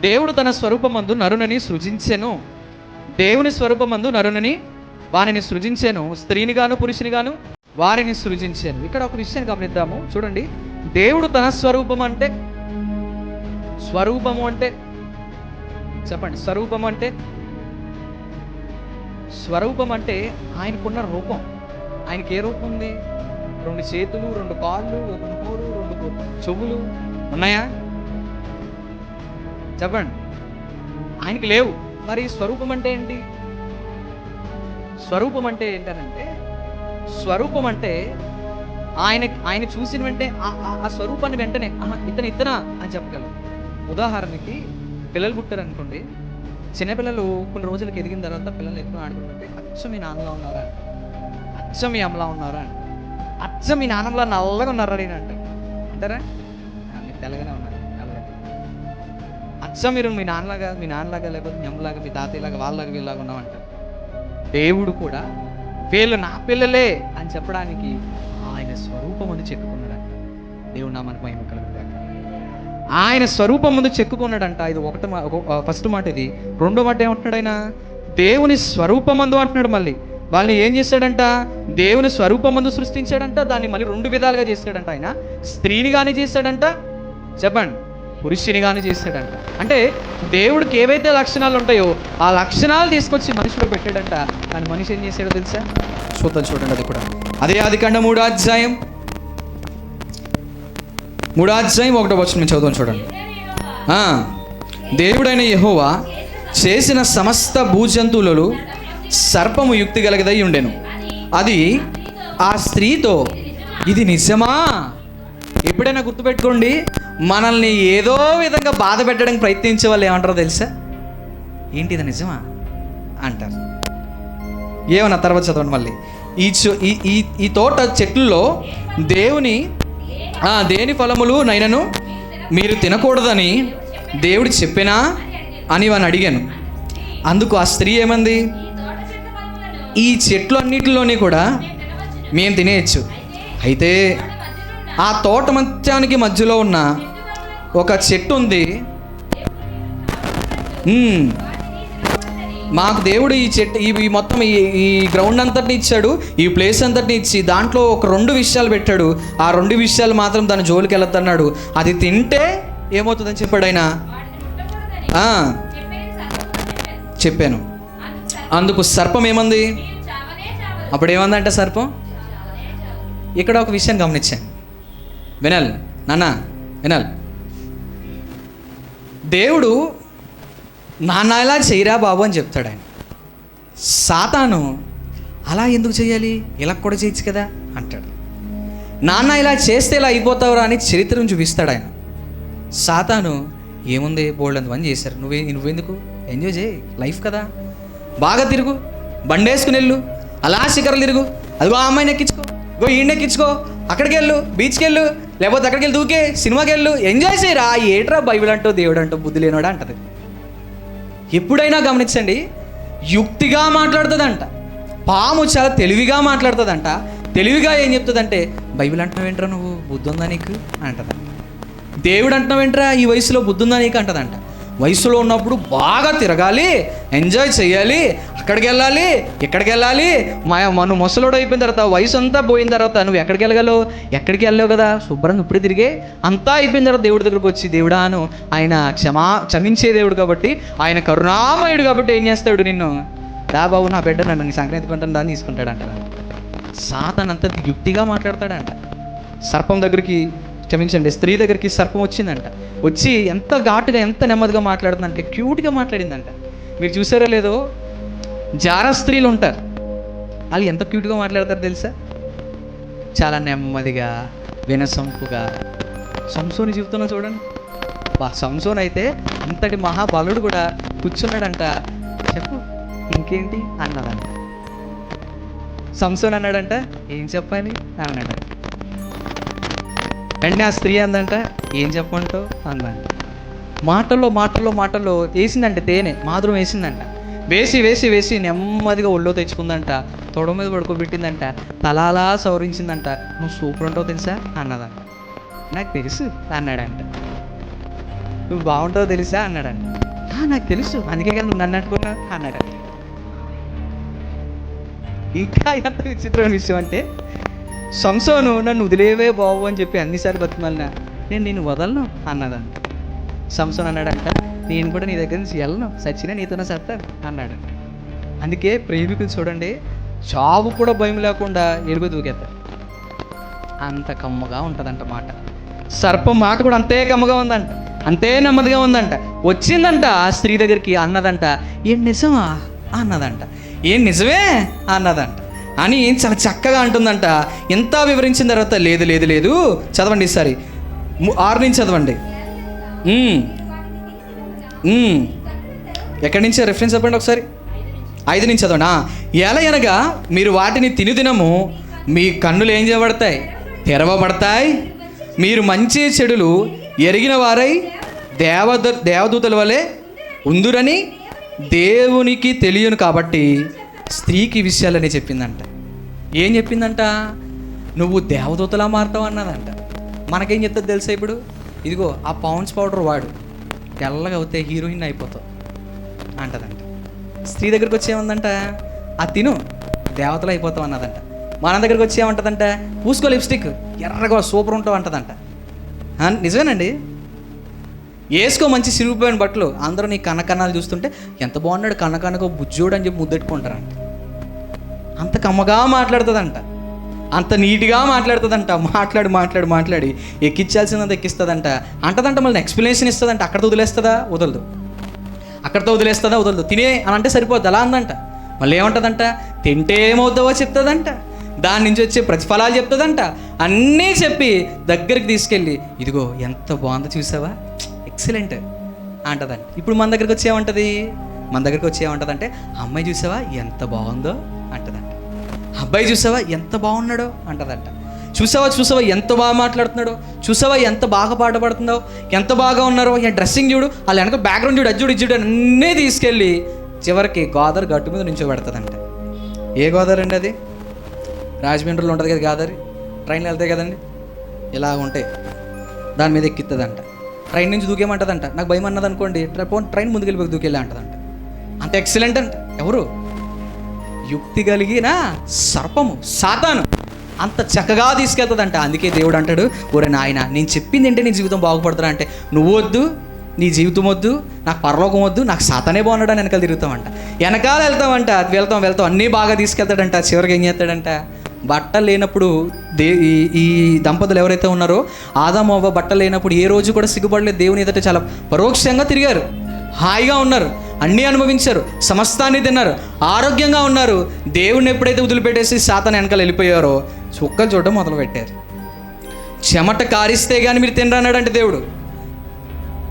దేవుడు తన స్వరూపమందు నరునని సృజించెను. దేవుని స్వరూపమందు నరునని వారిని సృజించెను. స్త్రీని గాను పురుషుని గాను వారిని సృజించాను. ఇక్కడ ఒక విషయాన్ని గమనిద్దాము. చూడండి, దేవుడు తన స్వరూపము అంటే చెప్పండి. స్వరూపం అంటే ఆయనకున్న రూపం. ఆయనకి ఏ రూపం ఉంది? 2 చేతులు, 2 కాళ్ళు, 1 నోరు, 2 చెవులు ఉన్నాయా? చెప్పండి. ఆయనకి లేవు. మరి స్వరూపం అంటే ఏంటి? స్వరూపం అంటే ఏంటంటే, స్వరూపం అంటే ఆయన చూసిన వెంటనే ఆ స్వరూపాన్ని వెంటనే ఇతనా అని చెప్పగలరు. ఉదాహరణకి పిల్లలు పుట్టారనుకోండి, చిన్నపిల్లలు కొన్ని రోజులకి ఎదిగిన తర్వాత పిల్లలు ఎన్నో ఆడుకుంటుంటే అచ్చం మీ నాన్నలా ఉన్నారా, అచ్చం మీ అమ్మలా ఉన్నారా, అచ్చం మీ నాన్నలా నల్లగా ఉన్నారా అంటారా? మీరు తెల్లగానే ఉన్నారు, అచ్చం మీరు మీ నాన్నలాగా లేకపోతే మీ అమ్మలాగా, మీ తాతయ్యలాగా, వాళ్ళలాగా, వీళ్ళలాగా ఉన్నామంటారు. దేవుడు కూడా వీళ్ళు నా పిల్లలే అని చెప్పడానికి ఆయన స్వరూపం ముందు చెక్కుకున్నాడు. దేవుడు నామానికి మహిమ కలుగుగాక. ఆయన స్వరూపం ముందు చెక్కుకున్నాడంట. ఇది ఫస్ట్ మాట. ఇది రెండో మాట ఏమంటున్నాడు? ఆయన దేవుని స్వరూపమందు అంటున్నాడు. మళ్ళీ వాళ్ళని ఏం చేశాడంట? దేవుని స్వరూపమందు సృష్టించాడంట. దాన్ని మళ్ళీ 2 విధాలుగా చేశాడంట. ఆయన స్త్రీని కానీ చేశాడంట, చెప్పండి, పురుషుని కానీ చేశాడంట. అంటే దేవుడికి ఏవైతే లక్షణాలు ఉంటాయో ఆ లక్షణాలు తీసుకొచ్చి మనిషిలో పెట్టాడంట. కానీ మనిషి ఏం చేశాడో తెలుసా? చూడండి. అది కూడా అదే ఆదికాండం 3వ అధ్యాయం 1వ వచనం చదువుతాం. చూడండి. దేవుడైన యెహోవా చేసిన సమస్త భూజంతువులలో సర్పము యుక్తి గలగదై ఉండెను. అది ఆ స్త్రీతో, ఇది నిజమా? ఎప్పుడైనా గుర్తుపెట్టుకోండి, మనల్ని ఏదో విధంగా బాధ పెట్టడానికి ప్రయత్నించే వాళ్ళు ఏమంటారో తెలుసా? ఏంటి, ఇది నిజమా అంటారు. ఏమన్నా తర్వాత చదవండి మళ్ళీ. ఈ తోట చెట్లలో దేని ఫలములు నైనను మీరు తినకూడదని దేవుడు చెప్పినా అని వాడిని అడిగాను. అందుకు ఆ స్త్రీ ఏమంది? ఈ చెట్లు అన్నిటిలోని కూడా మేము తినేయచ్చు. అయితే ఆ తోట మంచానికి మధ్యలో ఉన్న ఒక చెట్టు ఉంది, మాకు దేవుడు ఈ చెట్టు ఈ మొత్తం ఈ గ్రౌండ్ అంతటిని ఇచ్చాడు, ఈ ప్లేస్ అంతటిని ఇచ్చి దాంట్లో ఒక 2 విషయాలు పెట్టాడు. ఆ 2 విషయాలు మాత్రం దాని జోలికి వెళ్ళొద్దన్నాడు. అది తింటే ఏమవుతుందని చెప్పాడు ఆయన. చెప్పాను. అందుకు సర్పం ఏమంది? అప్పుడు ఏమందంటే సర్పం, ఇక్కడ ఒక విషయం గమనించాను. వినాలి నాన్న, వినాలి. దేవుడు నాన్న ఇలా చేయరా బాబు అని చెప్తాడు ఆయన. సాతాను అలా ఎందుకు చేయాలి, ఇలా కూడా చేయొచ్చు కదా అంటాడు. నాన్న ఇలా చేస్తే ఇలా అయిపోతావురా అని చరిత్రను చూపిస్తాడు ఆయన. సాతాను ఏముంది, బోల్డ్ పని చేశారు, నువ్వెందుకు, ఎంజాయ్ చేయి, లైఫ్ కదా, బాగా తిరుగు, బండేసుకుని వెళ్ళు, అలా శిఖరాలు తిరుగు, అదిగో ఆ అమ్మాయిని ఎక్కించుకో, ఇగో ఈయన ఎక్కించుకో, అక్కడికి వెళ్ళు, బీచ్కి వెళ్ళు, లేకపోతే అక్కడికి వెళ్ళి దూకే, సినిమాకి వెళ్ళు, ఎంజాయ్ చేయరా. ఏట్రా బైబిల్ అంటూ దేవుడు అంటూ బుద్ధి లేనోడా అంటది. ఎప్పుడైనా గమనించండి, యుక్తిగా మాట్లాడుతుందంట. పాము చాలా తెలివిగా మాట్లాడుతుందంట. తెలివిగా ఏం చెప్తుందంటే, బైబిల్ అంటున్నావేంట్రా నువ్వు, బుద్ధి ఉందా నీకు అంటదంట. దేవుడు అంటున్నావేంట్రా, ఈ వయసులో బుద్ధి ఉందా నీకు అంటదంట. వయసులో ఉన్నప్పుడు బాగా తిరగాలి, ఎంజాయ్ చేయాలి, ఎక్కడికి వెళ్ళాలి మన ముసలోడు అయిపోయిన తర్వాత వయసు అంతా పోయిన తర్వాత నువ్వు ఎక్కడికి వెళ్ళావు కదా, శుభ్రంగా ఇప్పుడే తిరిగే అంతా అయిపోయిన తర్వాత దేవుడి దగ్గరకు వచ్చి దేవుడాను ఆయన క్షమించే దేవుడు కాబట్టి, ఆయన కరుణామయుడు కాబట్టి ఏం చేస్తాడు, నిన్ను దా బాబు నా బిడ్డ నన్ను సంక్రాంతి పంటను దాన్ని తీసుకుంటాడంట. సాతాను అంత యుక్తిగా మాట్లాడతాడంట. సర్పం దగ్గరికి, క్షమించండి, స్త్రీ దగ్గరికి సర్పం వచ్చిందంట. వచ్చి ఎంత ఘాటుగా ఎంత నెమ్మదిగా మాట్లాడుతుందంటే క్యూట్గా మాట్లాడిందంట. మీరు చూసారో లేదో, జార స్త్రీలు ఉంటారు, వాళ్ళు ఎంత క్యూట్గా మాట్లాడతారు తెలుసా, చాలా నెమ్మదిగా వినసొంపుగా. సంసోని జీవితంలో చూడండి, సంసోన్ అయితే అంతటి మహాబలుడు కూడా కూర్చున్నాడంట. చెప్పు ఇంకేంటి అన్నదంట. సంసోన్ అన్నాడంట ఏం చెప్పాలి అన్నాడు. వెంటనే ఆ స్త్రీ అందంట ఏం చెప్పమంటావు అందంట. మాటల్లో వేసిందంట, తేనె మాధురం వేసిందంట. వేసి నెమ్మదిగా ఒళ్ళో తెచ్చుకుందంట, తొడ మీద పడుకోబెట్టిందంట, తలాలా సవరించిందంట. నువ్వు సూపర్ ఉంటావు తెలుసా అన్నదంట. నాకు తెలుసు అన్నాడంట. నువ్వు బాగుంటావు తెలుసా అన్నాడంట. నాకు తెలుసు, అందుకే కదా నువ్వు నన్ను అనుకున్నా అన్నాడంట. ఇంకా ఎంత విచిత్రమైన విషయం అంటే, సంసోను నన్ను వదిలేవే బాబు అని చెప్పి అన్నిసార్లు బతిమాలినా నేను వదలను అన్నదంట. సంసోన్ అన్నాడంట నేను కూడా నీ దగ్గర నుంచి వెళ్ళను, సచ్చినా నీతోనే సత్తాను అన్నాడు. అందుకే ప్రేమికులు చూడండి, చావు కూడా భయం లేకుండా ఎలుగు దూకేస్తారు. అంత కమ్మగా ఉంటుందంట మాట. సర్పం మాట కూడా అంతే కమ్మగా ఉందంట, అంతే నెమ్మదిగా ఉందంట. వచ్చిందంట ఆ స్త్రీ దగ్గరికి, అన్నదంట ఏం నిజమా అన్నదంట. ఏం నిజమే అన్నదంట అని చాలా చక్కగా అంటుందంట. ఎంత వివరించిన తర్వాత లేదు చదవండి ఈసారి 6 నుంచి చదవండి. ఎక్కడి నుంచి రెఫరెన్స్ చెప్పండి ఒకసారి. 5 నుంచి చదవండి. ఎలా అనగా మీరు వాటిని తినుదినము మీ కన్నులు ఏం చేయబడతాయి, తెరవబడతాయి. మీరు మంచి చెడులు ఎరిగిన వారై దేవదూతల వలె ఉందురని దేవునికి తెలియను కాబట్టి స్త్రీకి విషయాలని చెప్పిందంట. ఏం చెప్పిందంట, నువ్వు దేవదూతలా మారుతావు అన్నదంట. మనకేం చెప్తుంది తెలుసా, ఇప్పుడు ఇదిగో ఆ పౌండ్స్ పౌడర్ వాడు, తెల్లగా అవుతే హీరోయిన్ అయిపోతావు అంటదంట. స్త్రీ దగ్గరికి వచ్చేమందంట, ఆ తిను దేవతలు అయిపోతావు అన్నదంట. మన దగ్గరికి వచ్చేమంటదంట, పూసుకో లిప్స్టిక్ ఎర్రగా సూపర్ ఉంటావు అంటదంట. నిజమేనండి, వేసుకో మంచి సిరిగిపోయిన బట్టలు, అందరూ నీ కన్నకన్నాలు చూస్తుంటే ఎంత బాగున్నాడు కన్నకన్నకో బుజ్జోడు అని చెప్పి ముద్దెట్టుకుంటారంట. అంత కమ్మగా మాట్లాడుతుందంట, అంత నీట్గా మాట్లాడుతుందంట. మాట్లాడి ఎక్కించాల్సినంత ఎక్కిస్తుందంట. అంటదంట మళ్ళీ ఎక్స్ప్లెనేషన్ ఇస్తుందంట. అక్కడితో వదిలేస్తుందా వదలదు. తినే అని అంటే సరిపోద్ది, అలా అందంట. మళ్ళీ ఏమంటుందంట, తింటే ఏమవుతావో చెప్తుందంట, దాని నుంచి వచ్చే ప్రతిఫలాలు చెప్తుందంట. అన్నీ చెప్పి దగ్గరికి తీసుకెళ్ళి ఇదిగో ఎంత బాగుందో చూసావా, ఎక్సలెంట్ అంటదంట. ఇప్పుడు మన దగ్గరికి వచ్చేమంటదంటే అమ్మాయి చూసావా ఎంత బాగుందో అంటదంట. అబ్బాయి చూసావా ఎంత బాగున్నాడో అంటదంట. చూసావా ఎంత బాగా మాట్లాడుతున్నాడో, చూసావా ఎంత బాగా పాట పాడుతుందో, ఎంత బాగా ఉన్నారో, డ్రెస్సింగ్ చూడు, వాళ్ళ వెనక బ్యాక్గ్రౌండ్ చూడు, అది చూడు అన్నీ తీసుకెళ్ళి చివరికి గోదావరి గట్టు మీద నుంచోబెడతాదంట. ఏ గోదావరి అండి అది? రాజమండ్రిలో ఉంటుంది కదా గోదావరి, ట్రైన్లు వెళ్తాయి కదండి, ఇలా ఉంటాయి, దాని మీద ఎక్కిస్తుందంట. ట్రైన్ నుంచి దూకేమంటదంట. నాకు భయం అన్నది అనుకోండి, ట్రైన్ ముందుకు వెళ్ళిపోయి దూకెళ్ళి అంటదంట. అంత ఎక్సలెంట్ అంట. ఎవరు? యుక్తి కలిగిన సర్పము, సాతాను అంత చక్కగా తీసుకెళ్తుందంట. అందుకే దేవుడు అంటాడు, ఒరే నాయన నేను చెప్పింది ఏంటి నీ జీవితం బాగుపడుతున్నా అంటే, నువ్వు వద్దు, నీ జీవితం వద్దు, నాకు పరలోకం వద్దు, నాకు సాతానే బాగున్నాడు అని వెనకాల తిరుగుతామంట. వెనకాల వెళ్తామంట, వెళ్తాం అన్నీ బాగా తీసుకెళ్తాడంట. చివరికి ఏం చేస్తాడంట, బట్టలు లేనప్పుడు ఈ దంపతులు ఎవరైతే ఉన్నారో ఆదాము అవ్వ బట్టలు లేనప్పుడు ఏ రోజు కూడా సిగ్గుపడలేదు. దేవుని ఎదుట చాలా పరోక్షంగా తిరిగారు, హాయిగా ఉన్నారు, అన్నీ అనుభవించారు, సమస్తాన్ని తిన్నారు, ఆరోగ్యంగా ఉన్నారు. దేవుడిని ఎప్పుడైతే వదిలిపెట్టేసి సాతాను వెనకాల వెళ్ళిపోయారో చుక్కలు చూడడం మొదలుపెట్టారు. చెమట కారిస్తే కానీ మీరు తినరన్నాడంటే దేవుడు.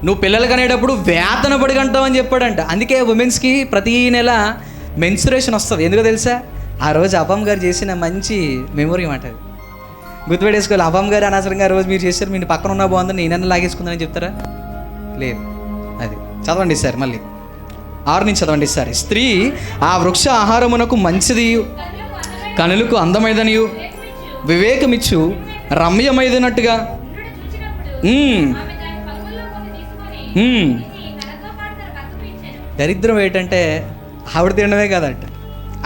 నువ్వు పిల్లలు కనేటప్పుడు వేతన పడి కంటావని చెప్పాడంట. అందుకే ఉమెన్స్కి ప్రతి నెల మెన్సురేషన్ వస్తుంది. ఎందుకో తెలుసా? ఆ రోజు అబ్బమ్మ గారు చేసిన మంచి మెమొరీ మాట అది, గుర్తుపెట్టేసుకోవాలి. అబ్బమ్మ గారు అనవసరంగా ఆ రోజు మీరు చేశారు, మీరు పక్కన ఉన్నా బాగుందని నేనన్నా లాగేసుకుందానని చెప్తారా? లేదు. అది చదవండి సార్, మళ్ళీ 6 నుంచి చదవండి సార్. స్త్రీ ఆ వృక్ష ఆహారమునకు మంచిది, కనులకు అందమైనదియు వివేకమిచ్చు రమ్యమైనట్టుగా. దరిద్రం ఏంటంటే ఆవిడ తినడమే కదంట,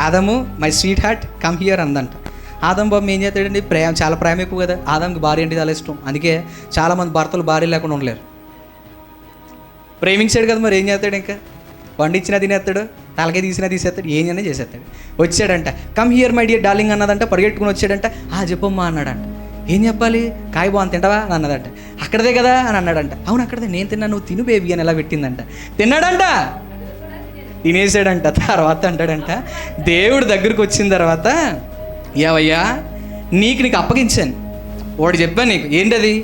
Adam my sweetheart come here అందంట. ఆదం బాబు ఏం చేస్తాడండి, చాలా ప్రేమ ఎక్కువ కదా. ఆదాంకి భార్య అంటే చాలా ఇష్టం, అందుకే చాలామంది భర్తలు భార్య లేకుండా ఉండలేరు. ప్రేమించాడు కదా, మరి ఏం చేస్తాడు, ఇంకా వండిచ్చినా తినేస్తాడు, తలకే తీసినా తీసేస్తాడు, ఏం అయినా చేసేస్తాడు. వచ్చాడంట, come here my dear darling అన్నదంట, పరిగెట్టుకుని వచ్చాడంట. చెప్పమ్మా అన్నాడంట. ఏం చెప్పాలి, కాయ బాగుంది తింటావా అని అన్నదంట. అక్కడదే కదా అని అన్నాడంట. అవును అక్కడదే, నేను తిన్నాను నువ్వు తిను బేబీ అని ఎలా పెట్టిందంట. తిన్నాడంట, తినేసాడంట. తర్వాత అంటాడంట, దేవుడు దగ్గరికి వచ్చిన తర్వాత, ఏవయ్యా నీకు అప్పగించాను, వాడు చెప్పాను నీకు ఏంటది,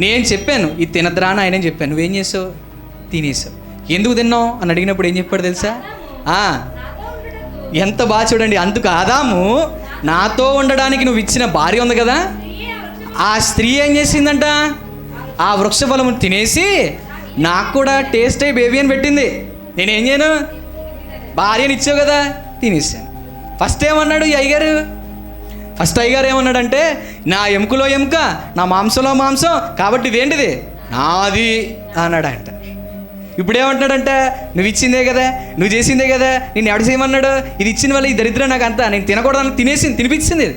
నేను చెప్పాను ఇది తినద్రా అని ఆయన చెప్పాను, నువ్వేం చేసావు, తినేసావు. ఎందుకు తిన్నావు అని అడిగినప్పుడు ఏం చెప్పాడు తెలుసా? ఎంత బాగా చూడండి, అందుకు ఆదాము నాతో ఉండడానికి నువ్వు ఇచ్చిన భార్య ఉంది కదా, ఆ స్త్రీ ఏం చేసిందంట, ఆ వృక్ష ఫలము తినేసి నాకు కూడా టేస్ట్ అయ్యి బేబీ అని పెట్టింది. నేనేం చేయను, భార్యని ఇచ్చావు కదా, తినేసాను. ఫస్ట్ ఏమన్నాడు ఈ అయ్యగారు, ఏమన్నాడంటే, నా ఎముకలో ఎముక, నా మాంసంలో మాంసం, కాబట్టి ఇదేంటిది నాది అన్నాడంట. ఇప్పుడేమంటున్నాడంటే, నువ్వు ఇచ్చిందే కదా, నువ్వు చేసిందే కదా, నేను ఎవడు చేయమన్నాడు, ఇది ఇచ్చిన వల్ల ఈ దరిద్రం నాకు అంతా, నేను తినకూడదని తినిపించింది.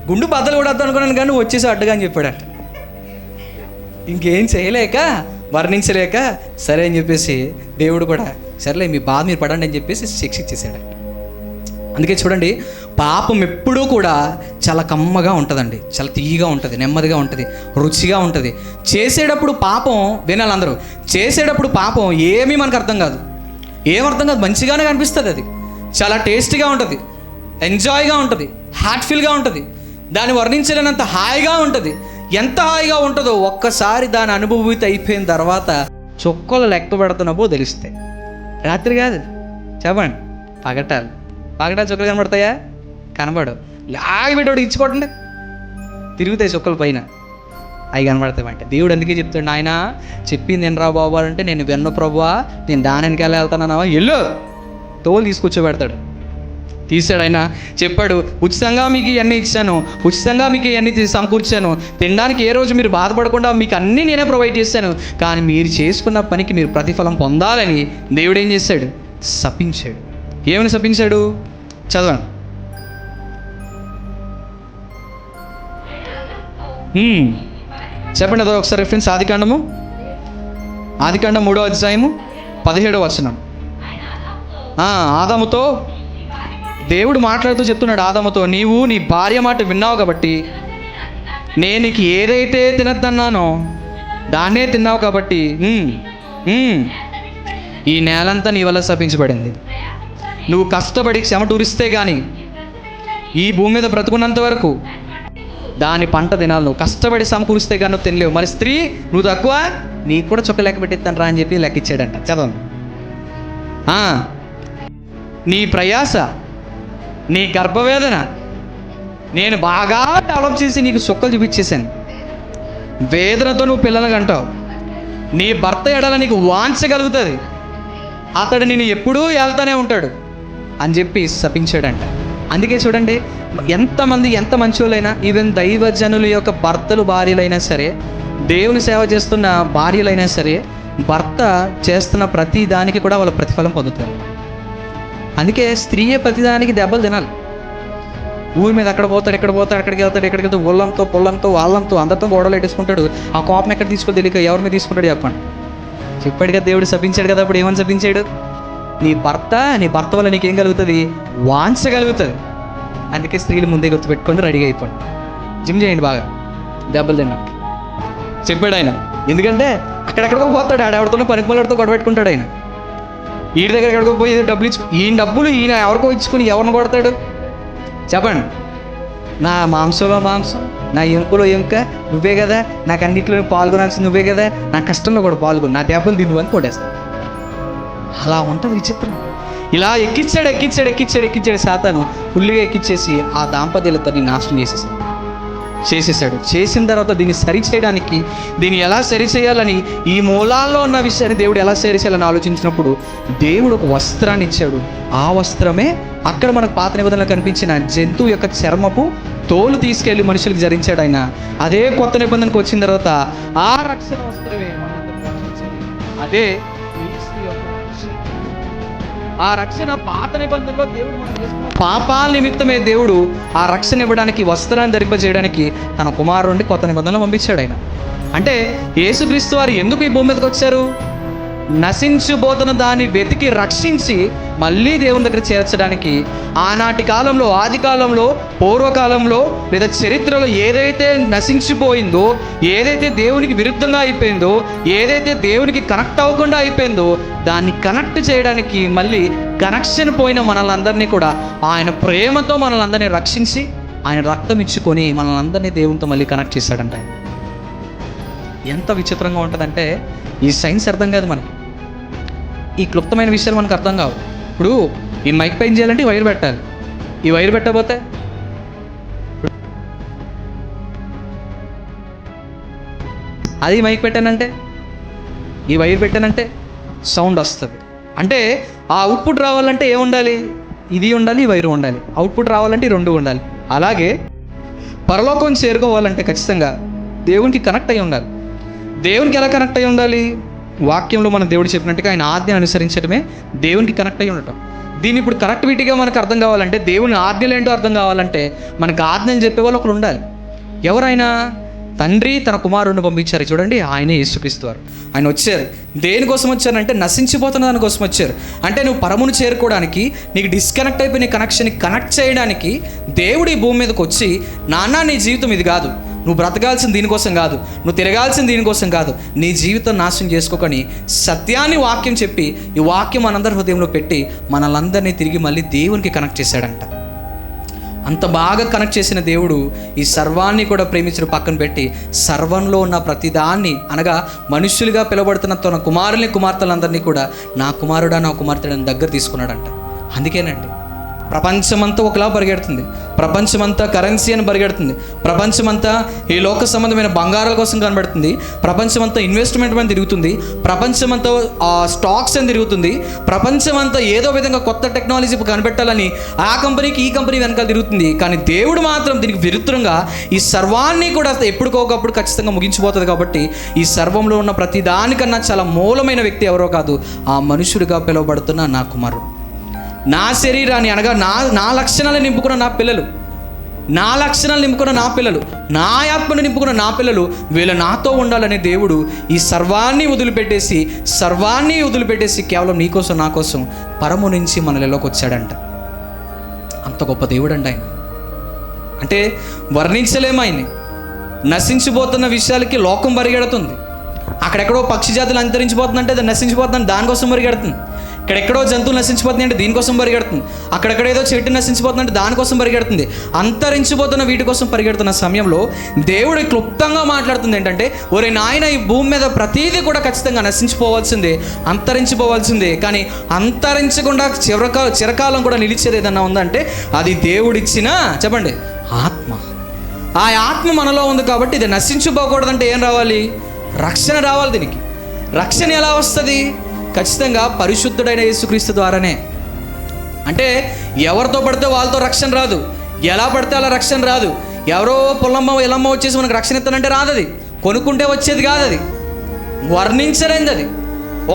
గుండు బద్దలు కూడా వద్దు అనుకున్నాను కానీ నువ్వు వచ్చేసి అడ్డుగా అని చెప్పాడట. ఇంకేం చేయలేక, వర్ణించలేక సరే అని చెప్పేసి దేవుడు కూడా సరేలే మీ బాధ మీరు పడండి అని చెప్పేసి శిక్ష ఇచ్చేసాడట. అందుకే చూడండి, పాపం ఎప్పుడూ కూడా చాలా కమ్మగా ఉంటుందండి, చాలా తీయగా ఉంటుంది, నెమ్మదిగా ఉంటుంది, రుచిగా ఉంటుంది. చేసేటప్పుడు పాపం, వినాలి అందరూ, చేసేటప్పుడు పాపం ఏమీ మనకు అర్థం కాదు, మంచిగానే కనిపిస్తుంది. అది చాలా టేస్టీగా ఉంటుంది, ఎంజాయ్గా ఉంటుంది, హార్ట్ఫుల్గా ఉంటుంది, దాన్ని వర్ణించలేనంత హాయిగా ఉంటుంది. ఎంత హాయిగా ఉంటుందో ఒక్కసారి దాని అనుభూతి అయిపోయిన తర్వాత చుక్కలు లెక్క పెడుతున్నప్పుడు తెలుస్తాయి. రాత్రి కాదు, చెప్పండి, పగటాలు చుక్కలు కనబడతాయా? కనబడు. లాగి పెట్టాడు ఇచ్చుకోవట్లే, తిరుగుతాయి చుక్కల పైన, అవి కనబడతాయి. దేవుడు అందుకే చెప్తాడు, ఆయన చెప్పింది నేను రా బాబు అంటే, నేను వెన్న ప్రభువా, నేను దాని వెనకాల వెళ్తానన్నావా, ఎల్లు తోలు తీసుకొచ్చోబెడతాడు. తీసాడు ఆయన, చెప్పాడు, ఉచితంగా మీకు ఇవన్నీ ఇచ్చాను, ఉచితంగా మీకు ఇవన్నీ సమకూర్చాను, తినడానికి ఏ రోజు మీరు బాధపడకుండా మీకు అన్నీ నేనే ప్రొవైడ్ చేశాను, కానీ మీరు చేసుకున్న పనికి మీరు ప్రతిఫలం పొందాలని దేవుడు ఏం చేశాడు, శపించాడు. ఏమని శపించాడు, చదవండి. చెప్పండి అదో ఒకసారి రిఫరెన్స్. ఆదికాండం 3వ అధ్యాయము 17వ వచనం. ఆదాముతో దేవుడు మాట్లాడుతూ చెప్తున్నాడు, ఆదాముతో, నీవు నీ భార్య మాట విన్నావు కాబట్టి, నేను నీకు ఏదైతే తినద్దన్నానో దాన్నే తిన్నావు కాబట్టి ఈ నేలంతా నీ వల్ల శపించబడింది. నువ్వు కష్టపడి చెమటూరిస్తే కానీ ఈ భూమి మీద బ్రతుకున్నంత వరకు దాని పంట తినాలి. నువ్వు కష్టపడి సమకూరిస్తే కానీ నువ్వు తినలేవు. మరి స్త్రీ నువ్వు తక్కువ, నీకు కూడా చుక్క లెక్క పెట్టిస్తాను రా అని చెప్పి లెక్క ఇచ్చాడంట. చదవండి. నీ ప్రయాస, నీ గర్భవేదన నేను బాగా డెవలప్ చేసి నీకు చుక్కలు చూపించేశాను. వేదనతో నువ్వు పిల్లలకు అంటావు. నీ భర్త ఎడల నీకు వాంచగలుగుతుంది, అతడు నేను ఎప్పుడూ వెళ్తానే ఉంటాడు అని చెప్పి శపించాడంట. అందుకే చూడండి, ఎంత మంచోళ్ళైనా, ఈవెన్ దైవజనుల యొక్క భర్తలు భార్యలైనా సరే, దేవుని సేవ చేస్తున్న భార్యలైనా సరే, భర్త చేస్తున్న ప్రతి దానికి కూడా వాళ్ళ ప్రతిఫలం పొందుతారు. అందుకే స్త్రీయే ప్రతిదానికి దెబ్బలు తినాలి. ఊరి మీద అక్కడ పోతాడు, అక్కడికి వెళ్తాడు, ఒళ్ళంతో పొల్లంతో వాళ్ళంతో అందరితో గొడవలు పెట్టేసుకుంటాడు. ఆ కోపం ఎక్కడ తీసుకో తెలియక ఎవరి మీద తీసుకుంటాడు చెప్పండి. చెప్పాడు కదా దేవుడు, శపించాడు కదా. అప్పుడు ఏమని శపించాడు, నీ భర్త వల్ల నీకేం కలుగుతుంది, వాంచగలుగుతుంది. అందుకే స్త్రీలు ముందే గుర్తుపెట్టుకొని రెడీగా అయిపోండి, జిమ్ చేయండి బాగా, దెబ్బలు తిన్నాడు చెప్పాడు ఆయన. ఎందుకంటే అక్కడెక్కడికో పోతాడు, ఆడెవరితో పనికిమలతో గొడవ పెట్టుకుంటాడు ఆయన. వీడి దగ్గర ఎక్కడికో పోయి డబ్బులు ఈయన ఎవరికో ఇచ్చుకుని ఎవరిని కొడతాడు చెప్పండి. నా మాంసంలో మాంసం, నా ఎముకలో ఎముక నువ్వే కదా, నాకు అన్నింటిలో పాల్గొనాల్సింది నువ్వే కదా, నా కష్టంలో కూడా పాల్గొని నా దెబ్బలు తిను అని కొట్టేస్తాడు. అలా ఉంటుంది విచిత్రం. ఇలా ఎక్కించాడు సాతాను. ఫుల్గా ఎక్కించేసి ఆ దాంపత్యాలతోని నాశనం చేసేసాడు. చేసిన తర్వాత దీన్ని సరిచేయడానికి, దీన్ని ఎలా సరిచేయాలని, ఈ మూలాల్లో ఉన్న విషయాన్ని దేవుడు ఎలా సరిచేయాలని ఆలోచించినప్పుడు దేవుడు ఒక వస్త్రాన్ని ఇచ్చాడు. ఆ వస్త్రమే అక్కడ మనకు పాత నిబంధనలో కనిపించిన జంతువు యొక్క చర్మపు తోలు తీసుకెళ్ళి మనుషులకు ధరించాడు ఆయన. అదే కొత్త నిబంధనకు వచ్చిన తర్వాత ఆ రక్షణ వస్త్రమే అదే ఆ రక్షణ పాత నిబంధనలో దేవుడు మనం చేసుకున్న పాపాల నిమిత్తమే దేవుడు ఆ రక్షణ ఇవ్వడానికి, వస్త్రాన్ని ధరింపజేయడానికి తన కుమారుడిని కొత్త నిబంధనలు పంపించాడు ఆయన. అంటే యేసుక్రీస్తు వారు ఎందుకు ఈ భూమి మీదకి వచ్చారు? నశించిపోతున్న దాన్ని వెతికి రక్షించి మళ్ళీ దేవుని దగ్గర చేర్చడానికి. ఆనాటి కాలంలో, ఆది కాలంలో, పూర్వకాలంలో లేదా చరిత్రలో ఏదైతే నశించిపోయిందో, ఏదైతే దేవునికి విరుద్ధంగా అయిపోయిందో, ఏదైతే దేవునికి కనెక్ట్ అవ్వకుండా అయిపోయిందో దాన్ని కనెక్ట్ చేయడానికి మళ్ళీ కనెక్షన్ పోయిన మనల్ని అందరినీ కూడా ఆయన ప్రేమతో మనల్ని అందరినీ రక్షించి ఆయన రక్తం ఇచ్చుకొని మనల్ని అందరినీ దేవునితో మళ్ళీ కనెక్ట్ చేశాడంట. ఎంత విచిత్రంగా ఉంటుందంటే ఈ సైన్స్ అర్థం కాదు మనకి, ఈ క్లుప్తమైన విషయాలు మనకు అర్థం కావు. ఇప్పుడు ఈ మైక్ పైన చేయాలంటే ఈ వైర్ పెట్టాలి, ఈ వైర్ పెట్టకపోతే అది మైక్ పెట్టానంటే, ఈ వైర్ పెట్టానంటే సౌండ్ వస్తుంది. అంటే ఆ అవుట్పుట్ రావాలంటే ఏముండాలి? ఇది ఉండాలి, ఈ వైర్ ఉండాలి. అవుట్పుట్ రావాలంటే ఈ రెండు ఉండాలి. అలాగే పరలోకం చేరుకోవాలంటే ఖచ్చితంగా దేవునికి కనెక్ట్ అయి ఉండాలి. దేవునికి ఎలా కనెక్ట్ అయి ఉండాలి? వాక్యంలో మన దేవుడు చెప్పినట్టుగా ఆయన ఆజ్ఞను అనుసరించడమే దేవునికి కనెక్ట్ అయి ఉండటం. దీన్ని ఇప్పుడు కనెక్టివిటీగా మనకు అర్థం కావాలంటే, దేవుని ఆజ్ఞలు ఏంటో అర్థం కావాలంటే మనకు ఆజ్ఞలు చెప్పేవాళ్ళు ఒకరు ఉండాలి. ఎవరైనా? తండ్రి తన కుమారుడిని పంపించారు. చూడండి, ఆయనే యేసుక్రీస్తు వారు. ఆయన వచ్చారు. దేనికోసం వచ్చారంటే నశించిపోతున్న దానికోసం వచ్చారు. అంటే నువ్వు పరమును చేరుకోవడానికి, నీకు డిస్కనెక్ట్ అయిపోయిన కనెక్షన్ని కనెక్ట్ చేయడానికి దేవుడు ఈ భూమి మీదకి వచ్చి, నాన్న నీ జీవితం ఇది కాదు, నువ్వు బ్రతకాల్సిన దీనికోసం కాదు, నువ్వు తిరగాల్సిన దీనికోసం కాదు, నీ జీవితం నాశనం చేసుకోకని సత్యాన్ని వాక్యం చెప్పి, ఈ వాక్యం మనందరి హృదయంలో పెట్టి మనల్ని తిరిగి మళ్ళీ దేవునికి కనెక్ట్ చేశాడంట. అంత బాగా కనెక్ట్ చేసిన దేవుడు ఈ సర్వాన్ని కూడా ప్రేమించడం పక్కన పెట్టి, సర్వంలో ఉన్న ప్రతిదాన్ని, అనగా మనుష్యులుగా పిలువబడుతున్న తన కుమారుల్ని, కుమార్తెలందరినీ కూడా నా కుమారుడా, నా కుమార్తెని దగ్గర తీసుకున్నాడంట. అందుకేనండి ప్రపంచమంతా ఒకలా పరిగెడుతుంది, ప్రపంచమంతా కరెన్సీ అని పరిగెడుతుంది, ప్రపంచమంతా ఈ లోక సంబంధమైన బంగారాల కోసం కనబడుతుంది, ప్రపంచమంతా ఇన్వెస్ట్మెంట్ అని తిరుగుతుంది, ప్రపంచమంతా స్టాక్స్ అని తిరుగుతుంది, ప్రపంచమంతా ఏదో విధంగా కొత్త టెక్నాలజీ కనిపెట్టాలని ఆ కంపెనీకి ఈ కంపెనీ వెనకాల తిరుగుతుంది. కానీ దేవుడు మాత్రం దీనికి విరుద్ధంగా ఈ సర్వాన్ని కూడా ఎప్పటికోకప్పుడు ఖచ్చితంగా ముగించిపోతుంది. కాబట్టి ఈ సర్వంలో ఉన్న ప్రతి దానికన్నా చాలా మూలమైన వ్యక్తి ఎవరో కాదు, ఆ మనుషుడిగా పిలువబడుతున్న నా కుమారుడు. నా శరీరాన్ని, అనగా నా లక్షణాలను నింపుకున్న నా పిల్లలు, నా లక్షణాలు నింపుకున్న నా పిల్లలు, నా ఆత్మను నింపుకున్న నా పిల్లలు, వీళ్ళు నాతో ఉండాలనే దేవుడు ఈ సర్వాన్ని వదిలిపెట్టేసి కేవలం నీకోసం, నా కోసం పరము నుంచి మనలోకి వచ్చాడంట. అంత గొప్ప దేవుడు అంట ఆయన. అంటే వర్ణించలేము ఆయన్ని. నశించిపోతున్న విషయాలకి లోకం పరిగెడుతుంది. అక్కడెక్కడో పక్షి జాతులు అంతరించిపోతుందంటే అది నశించిపోతుందని దానికోసం పరిగెడుతుంది. ఇక్కడెక్కడో జంతువులు నశించిపోతుంది అంటే దీనికోసం పరిగెడుతుంది. అక్కడెక్కడ ఏదో చెట్టు నశించిపోతుందంటే దానికోసం పరిగెడుతుంది. అంతరించిపోతున్న వీటి కోసం పరిగెడుతున్న సమయంలో దేవుడు క్లుప్తంగా మాట్లాడుతుంది ఏంటంటే, ఒరే నాయన, ఈ భూమి మీద ప్రతీది కూడా ఖచ్చితంగా నశించిపోవాల్సిందే, అంతరించిపోవాల్సిందే. కానీ అంతరించకుండా చిరకాలం కూడా నిలిచేది ఏదన్నా ఉందంటే అది దేవుడిచ్చిన, చెప్పండి, ఆత్మ. ఆ ఆత్మ మనలో ఉంది. కాబట్టి ఇది నశించిపోకూడదంటే ఏం రావాలి? రక్షణ రావాలి. దీనికి రక్షణ ఎలా వస్తుంది? ఖచ్చితంగా పరిశుద్ధుడైన యేసుక్రీస్తు ద్వారానే. అంటే ఎవరితో పడితే వాళ్ళతో రక్షణ రాదు, ఎలా పడితే అలా రక్షణ రాదు. ఎవరో పొల్లమ్మ ఎల్లమ్మ వచ్చేసి మనకు రక్షణ ఇస్తానంటే రాదు. అది కొనుక్కుంటే వచ్చేది కాదు, అది వర్ణించలేంది. అది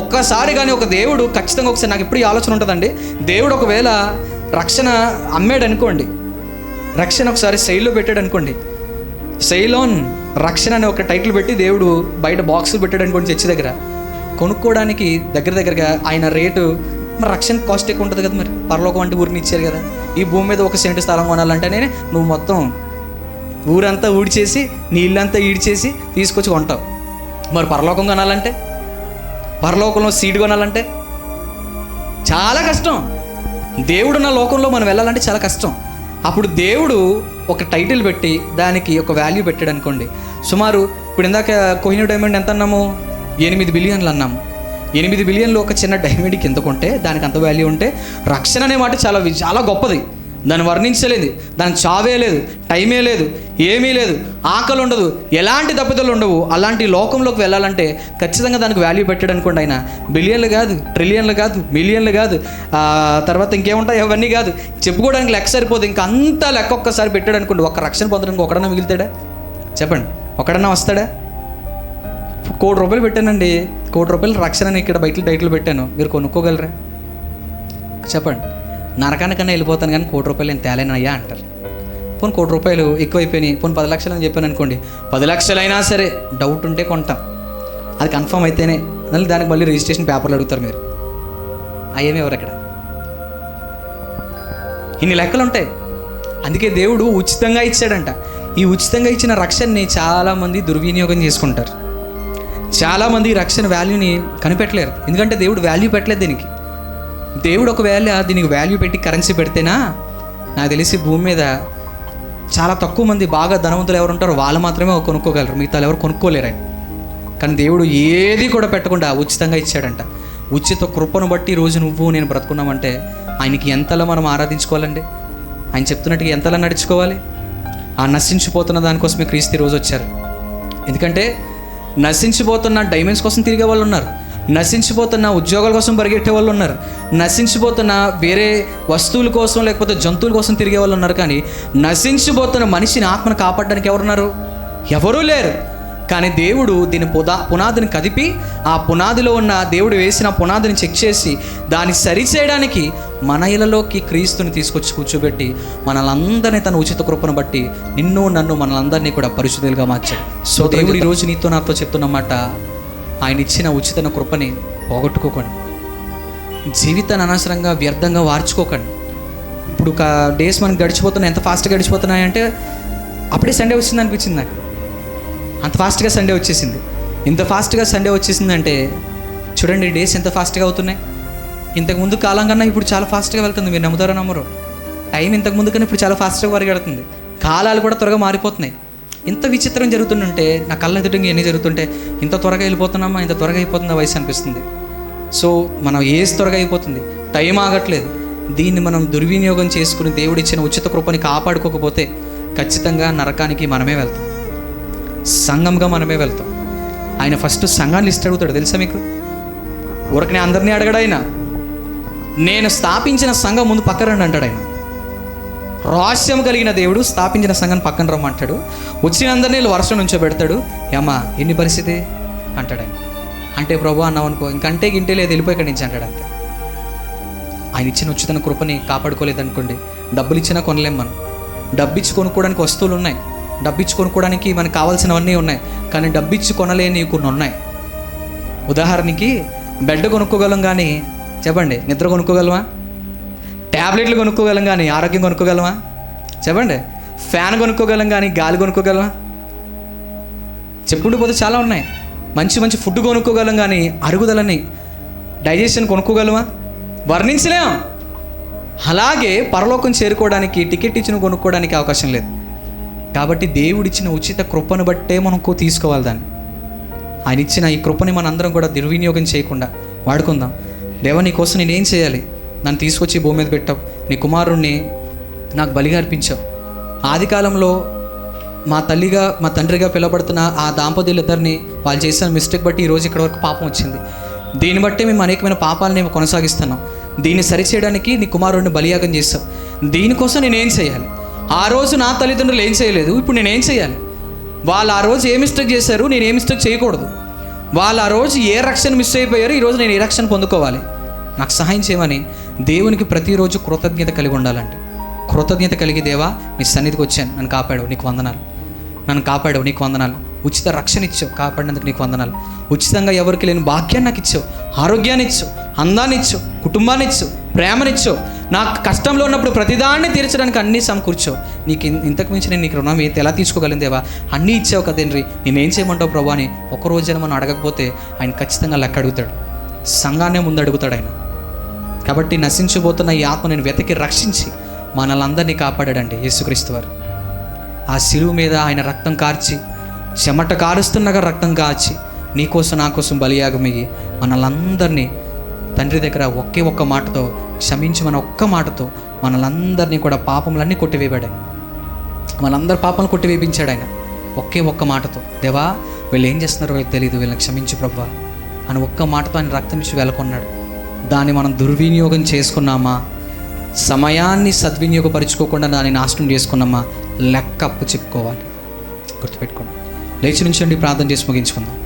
ఒక్కసారి కానీ ఒక దేవుడు ఖచ్చితంగా, ఒకసారి నాకు ఇప్పుడు ఈ ఆలోచన ఉంటుందండి, దేవుడు ఒకవేళ రక్షణ అమ్మాడు అనుకోండి, రక్షణ ఒకసారి సెయిల్లో పెట్టాడు అనుకోండి, సెయిలోన్ రక్షణ అనే ఒక టైటిల్ పెట్టి దేవుడు బయట బాక్సులు పెట్టాడు అనుకోండి, చర్చి దగ్గర కొనుక్కోవడానికి దగ్గరగా ఆయన రేటు, మరి రక్షణ కాస్ట్ ఎక్కువ ఉంటుంది కదా. మరి పరలోకం అంటే ఊరిని ఇచ్చారు కదా. ఈ భూమి మీద ఒక సెంటు స్థలం కొనాలంటేనే నువ్వు మొత్తం ఊరంతా ఊడ్చేసి, నీళ్ళంతా ఈడ్చేసి తీసుకొచ్చి కొంటావు. మరి పరలోకం కొనాలంటే, పరలోకంలో సీటు కొనాలంటే చాలా కష్టం. దేవుడున్న లోకంలో మనం వెళ్ళాలంటే చాలా కష్టం. అప్పుడు దేవుడు ఒక టైటిల్ పెట్టి దానికి ఒక వాల్యూ పెట్టాడు అనుకోండి. సుమారు ఇప్పుడు ఇందాక కోహినూర్ డైమండ్ ఎంత అన్నాము? 8 బిలియన్లు అన్నాము. 8 బిలియన్లు ఒక చిన్న డైమండ్కి ఎంత కొంటే దానికి అంత వాల్యూ ఉంటే, రక్షణ అనే మాట చాలా గొప్పది. దాన్ని వర్ణించలేదు. దానికి చావే లేదు, టైమే లేదు, ఏమీ లేదు, ఆకలి ఉండదు, ఎలాంటి దెబ్బతలు ఉండవు. అలాంటి లోకంలోకి వెళ్ళాలంటే ఖచ్చితంగా దానికి వాల్యూ పెట్టాడు అనుకోండి. ఆయన బిలియన్లు కాదు, ట్రిలియన్లు కాదు, మిలియన్లు కాదు, తర్వాత ఇంకేముంటాయి అవన్నీ కాదు, చెప్పుకోవడానికి లెక్క సరిపోదు. ఇంకా అంతా లెక్క ఒక్కసారి పెట్టాడు అనుకోండి. ఒక్క రక్షణ పొందడానికి ఒకడన్నా మిగులుతాడా? చెప్పండి, ఒకడన్నా వస్తాడా? ₹1 కోటి పెట్టానండి, ₹1 కోటి రక్షణ ఇక్కడ బయట టైటిల్ పెట్టాను, మీరు కొనుక్కోగలరా? చెప్పండి, నరకానికన్నా వెళ్ళిపోతాను కానీ ₹1,00,000 నేను తేలేనయ్యా అంటారు. పోనీ ₹1,00,000 ఎక్కువైపోయినాయి, పోనీ 10 లక్షలు అని చెప్పాను అనుకోండి, 10 లక్షలైనా సరే డౌట్ ఉంటే కొంటాం, అది కన్ఫర్మ్ అయితేనే. మళ్ళీ దానికి మళ్ళీ రిజిస్ట్రేషన్ పేపర్లు అడుగుతారు మీరు, అయ్యేమి ఎవరు అక్కడ. ఇన్ని లెక్కలు ఉంటాయి. అందుకే దేవుడు ఉచితంగా ఇచ్చాడంట. ఈ ఉచితంగా ఇచ్చిన రక్షణని చాలామంది దుర్వినియోగం చేసుకుంటారు. చాలామంది ఈ రక్షణ వాల్యూని కనిపెట్టలేరు, ఎందుకంటే దేవుడు వాల్యూ పెట్టలేదు దీనికి. దేవుడు ఒకవేళ దీనికి వాల్యూ పెట్టి కరెన్సీ పెడితేనా, నాకు తెలిసి భూమి మీద చాలా తక్కువ మంది బాగా ధనవంతులు ఎవరు ఉంటారో వాళ్ళు మాత్రమే కొనుక్కోగలరు, మిగతా ఎవరు కొనుక్కోలేరు ఆయన. కానీ దేవుడు ఏది కూడా పెట్టకుండా ఉచితంగా ఇచ్చాడంట. ఉచిత కృపను బట్టి ఈరోజు నువ్వు నేను బ్రతుకున్నామంటే ఆయనకి ఎంతలా మనం ఆరాధించుకోవాలండి, ఆయన చెప్తున్నట్టుగా ఎంతలా నడుచుకోవాలి. ఆ నశించిపోతున్న దానికోసమే క్రీస్తు రోజు వచ్చారు. ఎందుకంటే నశించిపోతున్న డైమండ్స్ కోసం తిరిగే వాళ్ళు ఉన్నారు, నశించిపోతున్న ఉద్యోగాల కోసం పరిగెట్టే వాళ్ళు ఉన్నారు, నశించిపోతున్న వేరే వస్తువుల కోసం లేకపోతే జంతువుల కోసం తిరిగే వాళ్ళు ఉన్నారు. కానీ నశించిపోతున్న మనిషిని ఆత్మను కాపాడడానికి ఎవరున్నారు? ఎవరూ లేరు. కానీ దేవుడు దీని పునాదిని కదిపి ఆ పునాదిలో ఉన్న దేవుడు వేసిన పునాదిని చెక్ చేసి దాన్ని సరిచేయడానికి మన ఇళ్ళలోకి క్రీస్తుని తీసుకొచ్చి కూర్చోబెట్టి మనలందరినీ తన ఉచిత కృపను బట్టి నిన్ను నన్ను మనలందరినీ కూడా పరిశుద్ధులుగా మార్చాడు. సో దేవుడు ఈరోజు నీతో నాతో చెప్తున్నమాట, ఆయన ఇచ్చిన ఉచిత కృపని పోగొట్టుకోకండి, జీవితాన్ని అనవసరంగా వ్యర్థంగా వార్చుకోకండి. ఇప్పుడు ఒక డేస్ మనకు గడిచిపోతున్నాయి, ఎంత ఫాస్ట్గా గడిచిపోతున్నాయంటే అప్పుడే సండే వచ్చింది అనిపించింది నాకు. అంత ఫాస్ట్గా సండే వచ్చేసింది. ఇంత ఫాస్ట్గా సండే వచ్చేసిందంటే చూడండి డేస్ ఎంత ఫాస్ట్గా అవుతున్నాయి. ఇంతకుముందు కాలం కన్నా ఇప్పుడు చాలా ఫాస్ట్గా వెళ్తుంది. మీరు నమ్ముతారో నమ్మరు, టైం ఇంతకుముందు కన్నా ఇప్పుడు చాలా ఫాస్ట్గా పరిగెడుతుంది. కాలాలు కూడా త్వరగా మారిపోతున్నాయి. ఇంత విచిత్రం జరుగుతుంటే నా కళ్ళ ఎదుటిగా ఎన్ని జరుగుతుంటే ఇంత త్వరగా వెళ్ళిపోతున్నామా, ఇంత త్వరగా అయిపోతుందా వయసు అనిపిస్తుంది. సో మనం ఏజ్ త్వరగా అయిపోతుంది, టైం ఆగట్లేదు. దీన్ని మనం దుర్వినియోగం చేసుకుని దేవుడిచ్చిన ఉచిత కృపని కాపాడుకోకపోతే ఖచ్చితంగా నరకానికి మనమే వెళ్తాం, సంఘంగా మనమే వెళ్తాం. ఆయన ఫస్ట్ సంఘాన్ని లిస్ట్ అడుగుతాడు తెలుసా మీకు? ఊరకనే అందరినీ అడగడు ఆయన. నేను స్థాపించిన సంఘం ముందు పక్కన రండి అంటాడు ఆయన. రహస్యం కలిగిన దేవుడు స్థాపించిన సంఘాన్ని పక్కన రమ్మంటాడు. వచ్చిన అందరినీ వర్షం నుంచో పెడతాడు. ఏమా ఎన్ని పరిస్థితి అంటాడు ఆయన. అంటే ప్రభు అన్నావు అనుకో, ఇంకంటే గింటే లేదు, వెళ్ళిపోయి ఇక్కడి నుంచి అంటాడు అంతే. ఆయన ఇచ్చిన ఉచిత కృపని కాపాడుకోలేదనుకోండి, డబ్బులు ఇచ్చినా కొనలేం మనం. డబ్బిచ్చి కొనుక్కోవడానికి వస్తువులు ఉన్నాయి, డబ్బిచ్చి కొనుక్కోవడానికి మనకు కావాల్సినవన్నీ ఉన్నాయి, కానీ డబ్బిచ్చి కొనలేని కొన్ని ఉన్నాయి. ఉదాహరణకి బెడ్ కొనుక్కోగలం కానీ చెప్పండి నిద్ర కొనుక్కోగలమా? ట్యాబ్లెట్లు కొనుక్కోగలం కానీ ఆరోగ్యం కొనుక్కోగలమా? చెప్పండి. ఫ్యాన్ కొనుక్కోగలం కానీ గాలి కొనుక్కోగలమా? చెప్పుకుంటూ పోతే చాలా ఉన్నాయి. మంచి మంచి ఫుడ్ కొనుక్కోగలం కానీ అరుగుదలని డైజెషన్ కొనుక్కోగలమా? వర్ణించలేం. అలాగే పరలోకం చేరుకోవడానికి టికెట్ ఇచ్చిన కొనుక్కోవడానికి అవకాశం లేదు. కాబట్టి దేవుడిచ్చిన ఉచిత కృపను బట్టే మనం తీసుకోవాలి దాన్ని. ఆయన ఇచ్చిన ఈ కృపని మనందరం కూడా దుర్వినియోగం చేయకుండా వాడుకుందాం. దేవా నీ కోసం నేనేం చేయాలి? నన్ను తీసుకొచ్చి భూమి మీద పెట్టావు, నీ కుమారుణ్ణి నాకు బలిగా అర్పించావు. ఆది కాలంలో మా తల్లిగా మా తండ్రిగా పిలబడుతున్న ఆ దాంపత్యులిద్దరిని వాళ్ళు చేసిన మిస్టేక్ బట్టి ఈరోజు ఇక్కడ వరకు పాపం వచ్చింది. దీన్ని బట్టే మేము అనేకమైన పాపాలను మేము కొనసాగిస్తున్నాం. దీన్ని సరిచేయడానికి నీ కుమారుడిని బలియాగం చేస్తావు. దీనికోసం నేనేం చేయాలి? ఆ రోజు నా తల్లిదండ్రులు ఏం చేయలేదు, ఇప్పుడు నేనేం చేయాలి? వాళ్ళు ఆ రోజు ఏ మిస్టేక్ చేశారు, నేను ఏ మిస్టేక్ చేయకూడదు. వాళ్ళు ఆ రోజు ఏ రక్షణ మిస్ అయిపోయారు, ఈరోజు నేను ఏ రక్షణ పొందుకోవాలి? నాకు సహాయం చేయమని దేవునికి ప్రతిరోజు కృతజ్ఞత కలిగి ఉండాలంటే, కృతజ్ఞత కలిగి దేవా నీ సన్నిధికి వచ్చాను, నన్ను కాపాడావు నీకు వందనాలు, నన్ను కాపాడావు నీకు వందనాలు, ఉచిత రక్షణ ఇచ్చావు కాపాడినందుకు నీకు వందనాలు, ఉచితంగా ఎవరికి లేని భాగ్యాన్ని నాకు ఇచ్చావు, ఆరోగ్యాన్ని ఇచ్చావు, అందాన్ని ఇచ్చావు, కుటుంబాన్ని ఇచ్చావు, ప్రేమనిచ్చావు, నాకు కష్టంలో ఉన్నప్పుడు ప్రతిదాన్ని తీర్చడానికి అన్నీ సమకూర్చావు. నీకు ఇంతకు మించి నేను నీకు రుణం ఎలా తీసుకోగలను దేవా? అన్నీ ఇచ్చావు కదా తండ్రి, నేనేం చేయమంటావు ప్రభు అని ఒక్కరోజైనా మనం అడగకపోతే ఆయన ఖచ్చితంగా లెక్క అడుగుతాడు. సంఘాన్నే ముందు అడుగుతాడు ఆయన. కాబట్టి నశించిపోతున్న ఈ ఆత్మ నేను వెతికి రక్షించి మనలందరినీ కాపాడాడండి యేసుక్రీస్తు వారు. ఆ శిలువ మీద ఆయన రక్తం కార్చి, చెమట కారుస్తున్నగా రక్తం కాచి నీకోసం నా కోసం బలియాగమయ్యి మనలందరినీ తండ్రి దగ్గర ఒకే ఒక్క మాటతో క్షమించమని ఒక్క మాటతో మనలందరినీ కూడా పాపములన్నీ కొట్టివేయబడాయి. మనందరి పాపాలను కొట్టివేయించాడు ఆయన ఒకే ఒక్క మాటతో. దేవా వీళ్ళు ఏం చేస్తున్నారో వీళ్ళకి తెలియదు, వీళ్ళని క్షమించు ప్రభువా అని ఒక్క మాటతో ఆయన రక్తం ఇచ్చి వెళ్ళకొన్నాడు. దాన్ని మనం దుర్వినియోగం చేసుకున్నామా, సమయాన్ని సద్వినియోగపరుచుకోకుండా దాన్ని నాశనం చేసుకున్నామా, లెక్క అప్పు చెప్పుకోవాలి. గుర్తుపెట్టుకోండి. లేచి నుంచండి, ప్రార్థన చేసి ముగించుకుందాం.